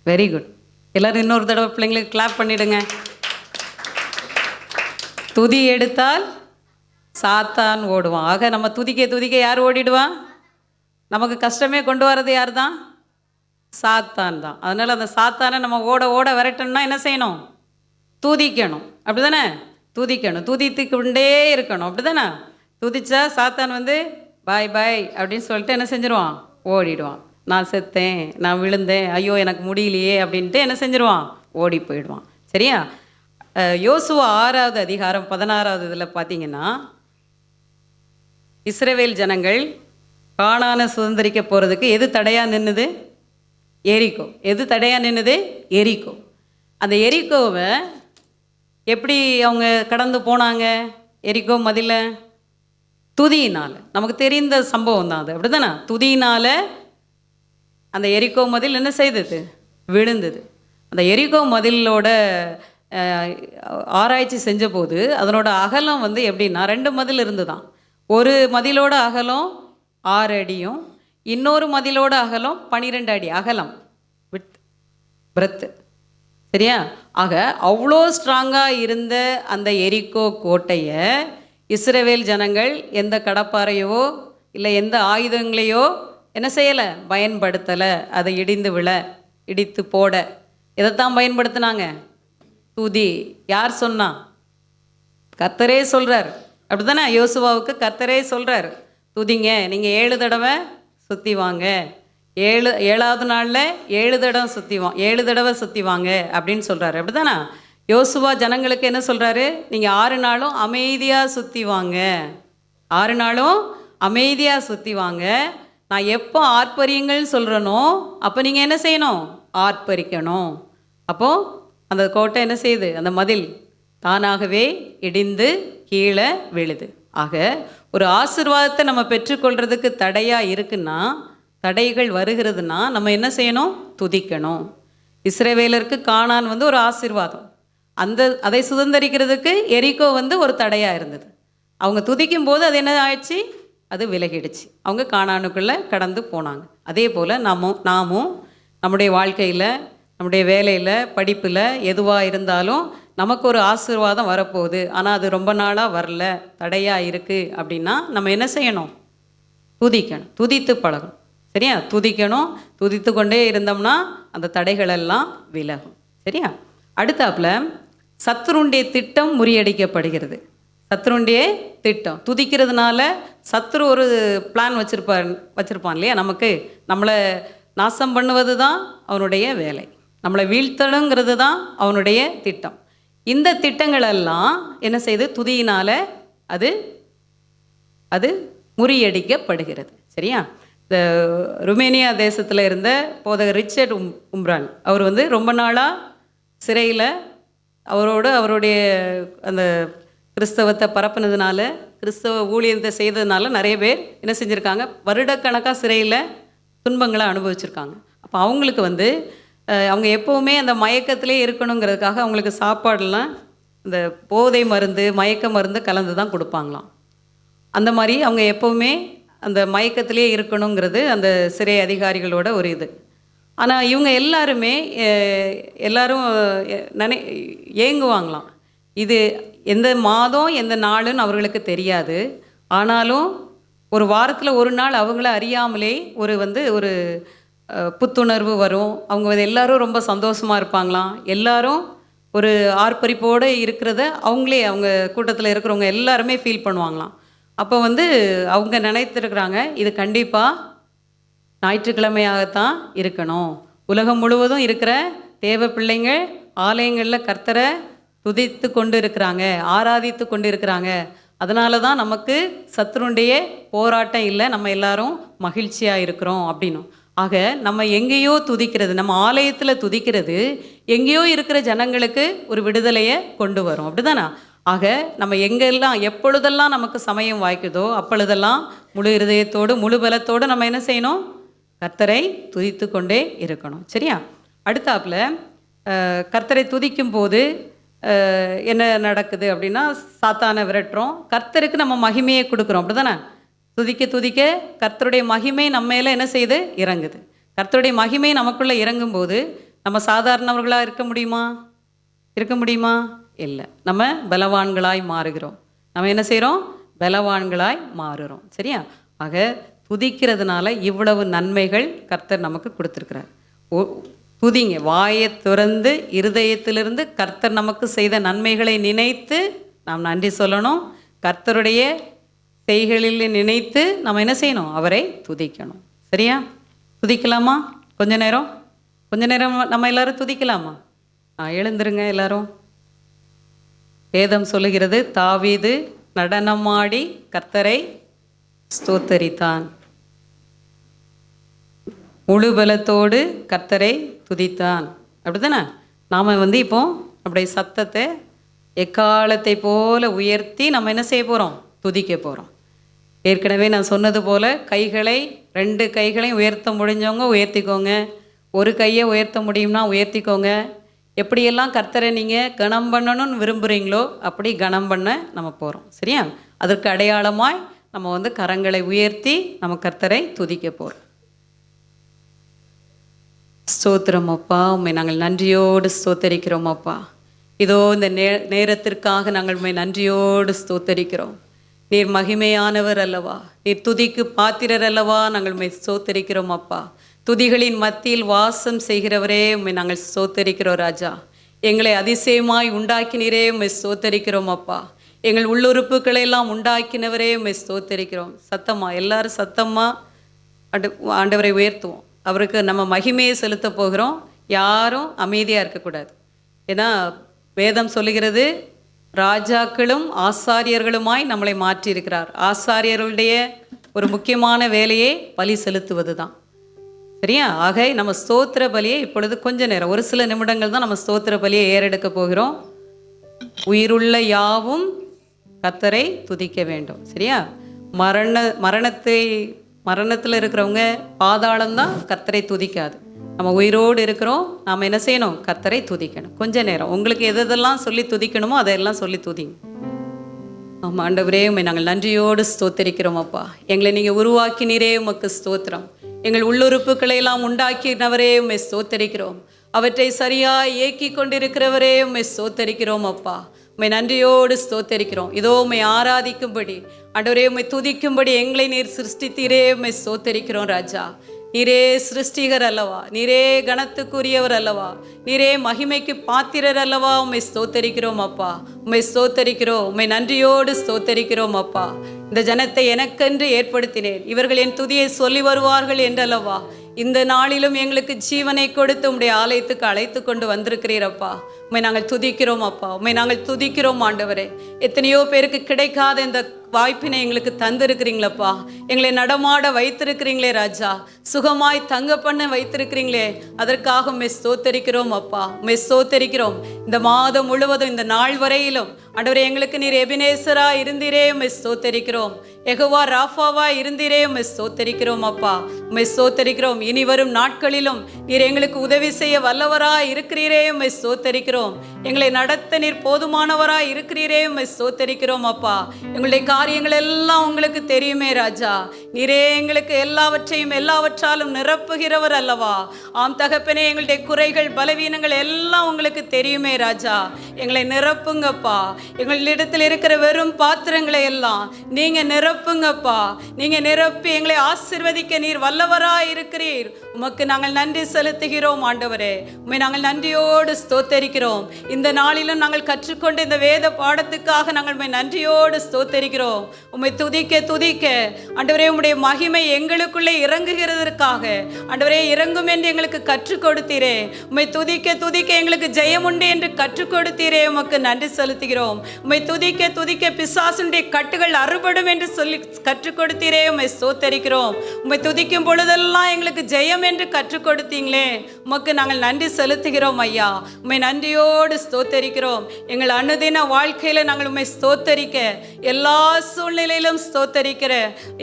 Very good. எல்லோரும் இன்னொரு தடவை பிள்ளைங்களுக்கு கிளாப் பண்ணிவிடுங்க. துதி எடுத்தால் சாத்தான் ஓடுவான். ஆக நம்ம துதிக்க துதிக்க யார் ஓடிடுவான்? நமக்கு கஷ்டமே கொண்டு வர்றது யார் தான்? சாத்தான் தான். அதனால் அந்த சாத்தானை நம்ம ஓட ஓட விரட்டணும்னா என்ன செய்யணும்? துதிக்கணும். அப்படி தானே? துதிக்கணும், துதித்து கொண்டே இருக்கணும். அப்படி தானே? துதிச்சா சாத்தான் வந்து பாய் பாய் அப்படின்னு சொல்லிட்டு என்ன செஞ்சிருவான்? ஓடிடுவான். நான் செத்தேன், நான் விழுந்தேன், ஐயோ எனக்கு முடியலையே அப்படின்ட்டு என்ன செஞ்சிருவான்? ஓடி போயிடுவான். சரியா? யோசுவா 6வது அதிகாரம் 16வது இதில் பார்த்தீங்கன்னா, இஸ்ரவேல் ஜனங்கள் கானானை சுதந்திரிக்க போகிறதுக்கு எது தடையாக நின்றுது? எரிகோ. எது தடையாக நின்றுது? எரிகோ. அந்த எரிகோவை எப்படி அவங்க கடந்து போனாங்க? எரிகோ மதில துதியினால். நமக்கு தெரிந்த சம்பவம் தான் அது. அப்படி தானே? துதியினால் அந்த எரிகோ மதில் என்ன செய்தது? விழுந்தது. அந்த எரிகோ மதிலோட ஆராய்ச்சி செஞ்சபோது அதனோட அகலம் வந்து எப்படின்னா 2 மதில் இருந்துதான். ஒரு மதிலோட அகலம் 6 அடியும், இன்னொரு மதிலோட அகலம் 12 அடி அகலம், வித் பிரெத்து. சரியா? ஆக அவ்வளோ ஸ்ட்ராங்காக இருந்த அந்த எரிகோ கோட்டையை இஸ்ரவேல் ஜனங்கள் எந்த கடப்பாறையோ இல்லை எந்த ஆயுதங்களையோ என்ன செய்யலை? பயன்படுத்தலை. அதை இடித்து போட இதைத்தான் பயன்படுத்தினாங்க. துதி. யார் சொன்னா? கர்த்தரே சொல்கிறார். அப்படி தானே? யோசுவாவுக்கு கர்த்தரே சொல்கிறார், துதிங்க, நீங்கள் 7 தடவை சுற்றி வாங்க, 7வது நாளில் 7 தடவை சுற்றி வாங்க அப்படின்னு சொல்கிறாரு. அப்படி தானே? யோசுவா ஜனங்களுக்கு என்ன சொல்கிறாரு? நீங்கள் 6 நாளும் அமைதியாக சுற்றி வாங்க, 6 நாளும் அமைதியாக சுற்றி வாங்க. நான் எப்போ ஆர்ப்பரியுங்கள்னு சொல்கிறேனோ அப்போ நீங்கள் என்ன செய்யணும்? ஆர்ப்பரிக்கணும். அப்போது அந்த கோட்டை என்ன செய்யுது? அந்த மதில் தானாகவே இடிந்து கீழே விழுது. ஆக ஒரு ஆசீர்வாதத்தை நம்ம பெற்றுக்கொள்கிறதுக்கு தடையாக இருக்குன்னா, தடைகள் வருகிறதுனா நம்ம என்ன செய்யணும்? துதிக்கணும். இஸ்ரவேலருக்கு கானான் வந்து ஒரு ஆசீர்வாதம். அதை சுதந்திரிக்கிறதுக்கு எரிகோ வந்து ஒரு தடையாக இருந்தது. அவங்க துதிக்கும் போது அது என்ன ஆயிடுச்சு? அது விலகிடுச்சு. அவங்க கானானுக்குள்ளே கடந்து போனாங்க. அதே போல் நாமும் நம்முடைய வாழ்க்கையில், நம்முடைய வேலையில், படிப்பில் எதுவாக இருந்தாலும் நமக்கு ஒரு ஆசீர்வாதம் வரப்போகுது, ஆனால் அது ரொம்ப நாளாக வரல, தடையாக இருக்குது அப்படின்னா நம்ம என்ன செய்யணும்? துதிக்கணும். துதித்து பழகணும். சரியா? துதிக்கணும். துதித்து கொண்டே இருந்தோம்னா அந்த தடைகளெல்லாம் விலகும். சரியா? அடுத்தாப்புல சத்துருடைய திட்டம் முறியடிக்கப்படுகிறது. சத்துருடைய திட்டம் துதிக்கிறதுனால சத்துரு ஒரு பிளான் வச்சுருப்பான் இல்லையா? நம்மளை நாசம் பண்ணுவது தான் அவனுடைய வேலை, நம்மளை வீழ்த்தணுங்கிறது தான் அவனுடைய திட்டம். இந்த திட்டங்களெல்லாம் என்ன செய்து? துதியினால் அது முறியடிக்கப்படுகிறது. சரியா? இந்த ருமேனியா தேசத்தில் இருந்த போதகர் ரிச்சர்ட் உம்ரான் அவர் வந்து ரொம்ப நாளாக சிறையில் அவருடைய அந்த கிறிஸ்தவத்தை பரப்புனதுனால, கிறிஸ்தவ ஊழியத்தை செய்ததுனால நிறைய பேர் என்ன செஞ்சுருக்காங்க? வருடக்கணக்காக சிறையில் துன்பங்களை அனுபவிச்சிருக்காங்க. அப்போ அவங்களுக்கு வந்து அவங்க எப்போவுமே அந்த மயக்கத்திலே இருக்கணுங்கிறதுக்காக அவங்களுக்கு சாப்பாடெல்லாம் இந்த போதை மருந்து, மயக்க மருந்து கலந்து தான் கொடுப்பாங்களாம். அந்த மாதிரி அவங்க எப்போவுமே அந்த மயக்கத்திலே இருக்கணுங்கிறது அந்த சிறை அதிகாரிகளோட ஒரு இது. ஆனால் இவங்க எல்லாரும் ஏங்குவாங்களாம். இது எந்த மாதம் எந்த நாளுன்னு அவர்களுக்கு தெரியாது. ஆனாலும் ஒரு வாரத்தில் ஒரு நாள் அவங்கள அறியாமலே ஒரு புத்துணர்வு வரும். அவங்க எல்லாரும் ரொம்ப சந்தோஷமாக இருப்பாங்களாம். எல்லாரும் ஒரு ஆர்ப்பரிப்போடு இருக்கிறத அவங்க கூட்டத்தில் இருக்கிறவங்க எல்லாருமே ஃபீல் பண்ணுவாங்களாம். அப்போ அவங்க நினைத்திருக்கிறாங்க, இது கண்டிப்பாக ஞாயிற்றுக்கிழமையாகத்தான் இருக்கணும். உலகம் முழுவதும் இருக்கிற தேவ பிள்ளைங்கள் ஆலயங்களில் கர்த்தரை துதித்து கொண்டு இருக்கிறாங்க, ஆராதித்து கொண்டு இருக்கிறாங்க. அதனால தான் நமக்கு சத்துருடைய போராட்டம் இல்லை, நம்ம எல்லாரும் மகிழ்ச்சியாக இருக்கிறோம் அப்படின்னும். ஆக நம்ம எங்கேயோ துதிக்கிறது, நம்ம ஆலயத்தில் துதிக்கிறது எங்கேயோ இருக்கிற ஜனங்களுக்கு ஒரு விடுதலையை கொண்டு வரும். அப்படி தானே? ஆக நம்ம எங்கெல்லாம் எப்பொழுதெல்லாம் நமக்கு சமயம் வாய்க்குதோ அப்பொழுதெல்லாம் முழு இருதயத்தோடு முழு பலத்தோடு நம்ம என்ன செய்யணும்? கர்த்தரை துதித்து கொண்டே இருக்கணும். சரியா? அடுத்தாப்புல கர்த்தரை துதிக்கும் போது என்ன நடக்குது அப்படின்னா, சாத்தானை விரட்டுறோம், கர்த்தருக்கு நம்ம மகிமையை கொடுக்குறோம். அப்படி தானே? துதிக்க துதிக்க கர்த்தருடைய மகிமை நம்ம மேலே என்ன செய்யுது? இறங்குது. கர்த்தருடைய மகிமை நமக்குள்ளே இறங்கும்போது நம்ம சாதாரணவர்களாக இருக்க முடியுமா? இல்லை. நம்ம பலவான்களாய் மாறுகிறோம். நம்ம என்ன செய்கிறோம்? பலவான்களாய் மாறுகிறோம். சரியா? ஆக துதிக்கிறதுனால இவ்வளவு நன்மைகள் கர்த்தர் நமக்கு கொடுத்துருக்கிறார். துதிங்க, வாயை திறந்து இருதயத்திலிருந்து கர்த்தர் நமக்கு செய்த நன்மைகளை நினைத்து நாம் நன்றி சொல்லணும். கர்த்தருடைய செய்களில் நினைத்து நம்ம என்ன செய்யணும்? அவரை துதிக்கணும். சரியா? துதிக்கலாமா? கொஞ்ச நேரம் நம்ம எல்லாரும் துதிக்கலாமா? எழுந்துருங்க எல்லாரும். வேதம் சொல்லுகிறது, தாவீது நடனமாடி கர்த்தரை ஸ்தோத்தரித்தான், முழு பலத்தோடு கர்த்தரை துதித்தான். அப்படிதானே? நாம் இப்போ அப்படியே சத்தத்தை எக்காலத்தை போல உயர்த்தி நம்ம என்ன செய்ய போகிறோம்? துதிக்க போகிறோம். ஏற்கனவே நான் சொன்னது போல் கைகளை 2 கைகளையும் உயர்த்த முடிஞ்சவங்க உயர்த்திக்கோங்க. ஒரு கையை உயர்த்த முடியும்னா உயர்த்திக்கோங்க. எப்படியெல்லாம் கர்த்தரை நீங்கள் கனம் பண்ணணும்னு விரும்புகிறீங்களோ அப்படி கனம் பண்ண நம்ம போகிறோம். சரியா? அதற்கு அடையாளமாய் நம்ம கரங்களை உயர்த்தி நம்ம கர்த்தரை துதிக்க போகிறோம். ஸ்தோத்திரம் அப்பா, உண்மை நாங்கள் நன்றியோடு ஸ்தோத்தரிக்கிறோம் அப்பா. இதோ இந்த நேரத்திற்காக நாங்கள் உண்மை நன்றியோடு ஸ்தோத்தரிக்கிறோம். நீர் மகிமையானவர் அல்லவா, நீர் துதிக்கு பாத்திரர் அல்லவா, நாங்கள் உண்மை ஸ்தோத்தரிக்கிறோம் அப்பா. துதிகளின் மத்தியில் வாசம் செய்கிறவரே உண்மை நாங்கள் ஸ்தோத்தரிக்கிறோம் ராஜா. எங்களை அதிசயமாய் உண்டாக்கினீரே உண்மை ஸ்தோத்தரிக்கிறோம் அப்பா. எங்கள் உள்ளுறுப்புகளை எல்லாம் உண்டாக்கினவரே உண்மை ஸ்தோத்தரிக்கிறோம். சத்தமா எல்லாரும் சத்தமா ஆண்டவரை உயர்த்துவோம். அவருக்கு நம்ம மகிமையை செலுத்த போகிறோம். யாரும் அமைதியாக இருக்கக்கூடாது. ஏன்னா வேதம் சொல்லுகிறது, ராஜாக்களும் ஆசாரியர்களுமாய் நம்மளை மாற்றியிருக்கிறார். ஆசாரியர்களுடைய ஒரு முக்கியமான வேலையே பலி செலுத்துவது தான். சரியா? ஆக நம்ம ஸ்தோத்திர பலியை இப்பொழுது கொஞ்ச நேரம், ஒரு சில நிமிடங்கள் தான் நம்ம ஸ்தோத்திர பலியை ஏறெடுக்க போகிறோம். உயிருள்ள யாவும் கர்த்தரை துதிக்க வேண்டும். சரியா? மரணத்தில் இருக்கிறவங்க பாதாளம்தான் கர்த்தரை துதிக்காது. நம்ம உயிரோடு இருக்கிறோம், நாம் என்ன செய்யணும்? கர்த்தரை துதிக்கணும். கொஞ்ச நேரம் உங்களுக்கு எதெல்லாம் சொல்லி துதிக்கணுமோ அதையெல்லாம் சொல்லி துதிங்க. ஆமாம் ஆண்டவரே, உம்மை நாங்கள் நன்றியோடு ஸ்தோத்தரிக்கிறோம் அப்பா. எங்களை நீங்கள் உருவாக்கினீரே, உமக்கு ஸ்தோத்திரம். எங்கள் உள்ளுறுப்புகளை எல்லாம் உண்டாக்கினவரே உம்மை ஸ்தோத்தரிக்கிறோம். அவற்றை சரியாக இயக்கி கொண்டிருக்கிறவரே உம்மை ஸ்தோத்தரிக்கிறோம் அப்பா. உம்மை நன்றியோடு ஸ்தோத்தரிக்கிறோம். இதோ உம்மை ஆராதிக்கும்படி ஆண்டவரே, உம்மை துதிக்கும்படி எங்களை நீர் சிருஷ்டித்தீரே, உம்மை ஸ்தோத்தரிக்கிறோம் ராஜா. நீரே சிருஷ்டிகர் அல்லவா, நீரே கணத்துக்குரியவர் அல்லவா, நீரே மகிமைக்கு பாத்திரர் அல்லவா. உம்மை ஸ்தோத்தரிக்கிறோம் அப்பா, உம்மை ஸ்தோத்தரிக்கிறோம். உம்மை நன்றியோடு ஸ்தோத்தரிக்கிறோம் அப்பா. இந்த ஜனத்தை எனக்கென்று ஏற்படுத்தினேன், இவர்கள் என் துதியை சொல்லி வருவார்கள் என்றல்லவா இந்த நாளிலும் எங்களுக்கு ஜீவனை கொடுத்து உம்முடைய ஆலயத்துக்கு அழைத்து கொண்டு வந்திருக்கிறீரப்பா. உம்மை நாங்கள் துதிக்கிறோம் அப்பா, உம்மை நாங்கள் துதிக்கிறோம் ஆண்டவரே. எத்தனையோ பேருக்கு கிடைக்காத இந்த வாய்ப்பினை எங்களுக்கு தந்திருக்கிறீங்களப்பா. எங்களை நடமாட வைத்திருக்கிறீங்களே ராஜா, சுகமாய் தங்க பண்ண வைத்திருக்கிறீங்களே, அதற்காக உம்மை ஸ்தோத்தரிக்கிறோம் அப்பா. உம்மை ஸ்தோத்தரிக்கிறோம். இந்த மாதம் முழுவதும் இந்த நாள் வரையிலும் ஆண்டவரே எங்களுக்கு நீர் எபினேசரா இருந்தீரே, உம்மை ஸ்தோத்தரிக்கிறோம். யெகோவா ராஃபாவா இருந்தீரே, உம்மை ஸ்தோத்தரிக்கிறோம் அப்பா. உம்மை ஸ்தோத்தரிக்கிறோம். இனி வரும் நாட்களிலும் நீர் எங்களுக்கு உதவி செய்ய வல்லவரா இருக்கிறீரே, உம்மை ஸ்தோத்தரிக்கிறோம். எங்களை நடத்த நீர் போதுமானவரா இருக்கிறீரே, உம்மை ஸ்தோத்தரிக்கிறோம் அப்பா. எங்களுடைய காரியங்கள் எல்லாம் உங்களுக்கு தெரியுமே ராஜா. நீரே எங்களுக்கு எல்லாவற்றாலும் நிரப்புகிறவர் அல்லவா. ஆம் தகப்பனே, எங்களுடைய குறைகள் பலவீனங்கள் எல்லாம் உங்களுக்கு தெரியுமே ராஜா. எங்களை நிரப்புங்கப்பா. எங்களிடத்தில் இருக்கிற வெறும் பாத்திரங்களை எல்லாம் நீங்க நிரப்புங்கப்பா. நீங்க நிரப்பி எங்களை ஆசீர்வதிக்க நீர் வல்லவரா இருக்கிறீர். உமக்கு நாங்கள் நன்றி செலுத்துகிறோம் ஆண்டவரே. உம்மை நாங்கள் நன்றியோடு ஸ்தோத்தரிக்கிறோம். இந்த நாளிலும் நாங்கள் கற்றுக்கொண்ட இந்த வேத பாடத்துக்காக நாங்கள் உம்மை நன்றியோடு ஸ்தோத்தரிக்கிறோம். உம்மை துதிக்க துதிக்க ஆண்டவரே, உம்முடைய மகிமை எங்களுக்குள்ளே இறங்குகிறதற்காக ஆண்டவரே இறங்கும் என்று எங்களுக்கு கற்றுக் கொடுத்தீரே. உம்மை துதிக்க துதிக்க எங்களுக்கு ஜெயம் உண்டு என்று கற்றுக் கொடுத்தீரே. உமக்கு நன்றி செலுத்துகிறோம். உம்மை துதிக்க துதிக்க பிசாசுடைய கட்டுகள் அறுபடும் என்று சொல்லி கற்றுக் கொடுத்தீரே. உம்மை ஸ்தோத்தரிக்கிறோம். உம்மை துதிக்கும் பொழுதெல்லாம் எங்களுக்கு ஜெயம் என்று கற்றுக் கொடுத்தீங்களே, உமக்கு நாங்கள் நன்றி செலுத்துகிறோம் ஐயா. உம்மை நன்றியோடு ஸ்தோத்தரிக்கிறோம். எங்கள் அனுதின வாழ்க்கையில நாங்கள் உம்மை ஸ்தோத்தரிக்க, எல்லா சூழ்நிலையிலும் ஸ்தோத்தரிக்கிற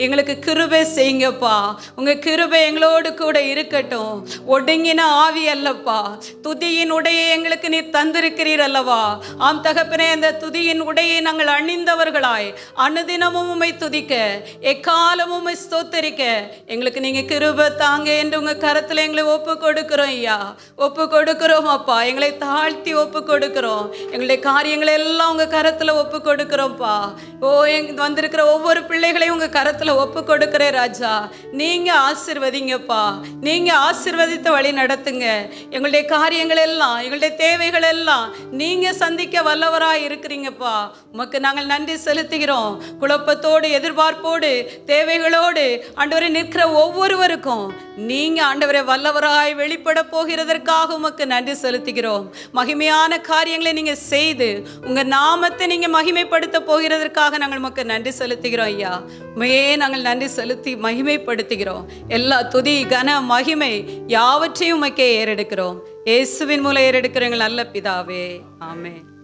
எங்களுக்கு கிருபை செய்யுங்கப்பா. உங்க கிருபை எங்களோடு கூட இருக்கட்டும். ஒடுங்கின ஆவி அல்லப்பா, துதியின் உடையை எங்களுக்கு நீர் தந்திருக்கிறீர் அல்லவா. ஆம் தகப்பனே, அந்த துதியின் உடையை நாங்கள் அணிந்தவர்களாய் அனுதினமும் உம்மை துதிக்க, எக்காலமும் உம்மை ஸ்தோத்தரிக்க எங்களுக்கு நீங்க கிருபை தாங்க என்று உங்க கரத்தில் எங்களை ஒப்பு கொடுக்கிறோம் ஐயா. ஒப்பு கொடுக்கிறோம் அப்பா. எங்களை தாழ்த்தி தாழ்த்தி ஒப்பு கொடுக்கிறோம். எங்களுடைய காரியங்களை எல்லாம் உங்க கரத்துல ஒப்பு கொடுக்கிறோம்ப்பா. ஓ, வந்திருக்கிற ஒவ்வொரு பிள்ளைகளையும் உங்க கரத்துல ஒப்பு கொடுக்கிறேன் ராஜா. நீங்க ஆசீர்வதிங்கப்பா. நீங்க ஆசீர்வதித்து வழி நடத்துங்க. எங்களுடைய காரியங்கள் எல்லாம், எங்களுடைய தேவைகள் எல்லாம் நீங்க சந்திக்க வல்லவராய் இருக்கிறீங்கப்பா. உமக்கு நாங்கள் நன்றி செலுத்துகிறோம். குழப்பத்தோடு, எதிர்பார்ப்போடு, தேவைகளோடு ஆண்டவரை நிற்கிற ஒவ்வொருவருக்கும் நீங்க ஆண்டவரை வல்லவராய் வெளிப்பட போகிறதற்காக உமக்கு நன்றி செலுத்துகிறோம். மகிமையான காரியங்களை நீங்க செய்து உங்க நாமத்தை நீங்க மகிமைப்படுத்த போகிறதற்காக நாங்கள் உமக்கு நன்றி செலுத்துகிறோம் ஐயா. உண்மையே நாங்கள் நன்றி செலுத்தி மகிமைப்படுத்துகிறோம். எல்லா துதி, கன, மகிமை யாவற்றையும் உமக்கே ஏறெடுக்கிறோம். இயேசுவின் மூலம் ஏறெடுக்கிற எங்கள் நல்ல பிதாவே, ஆமென்.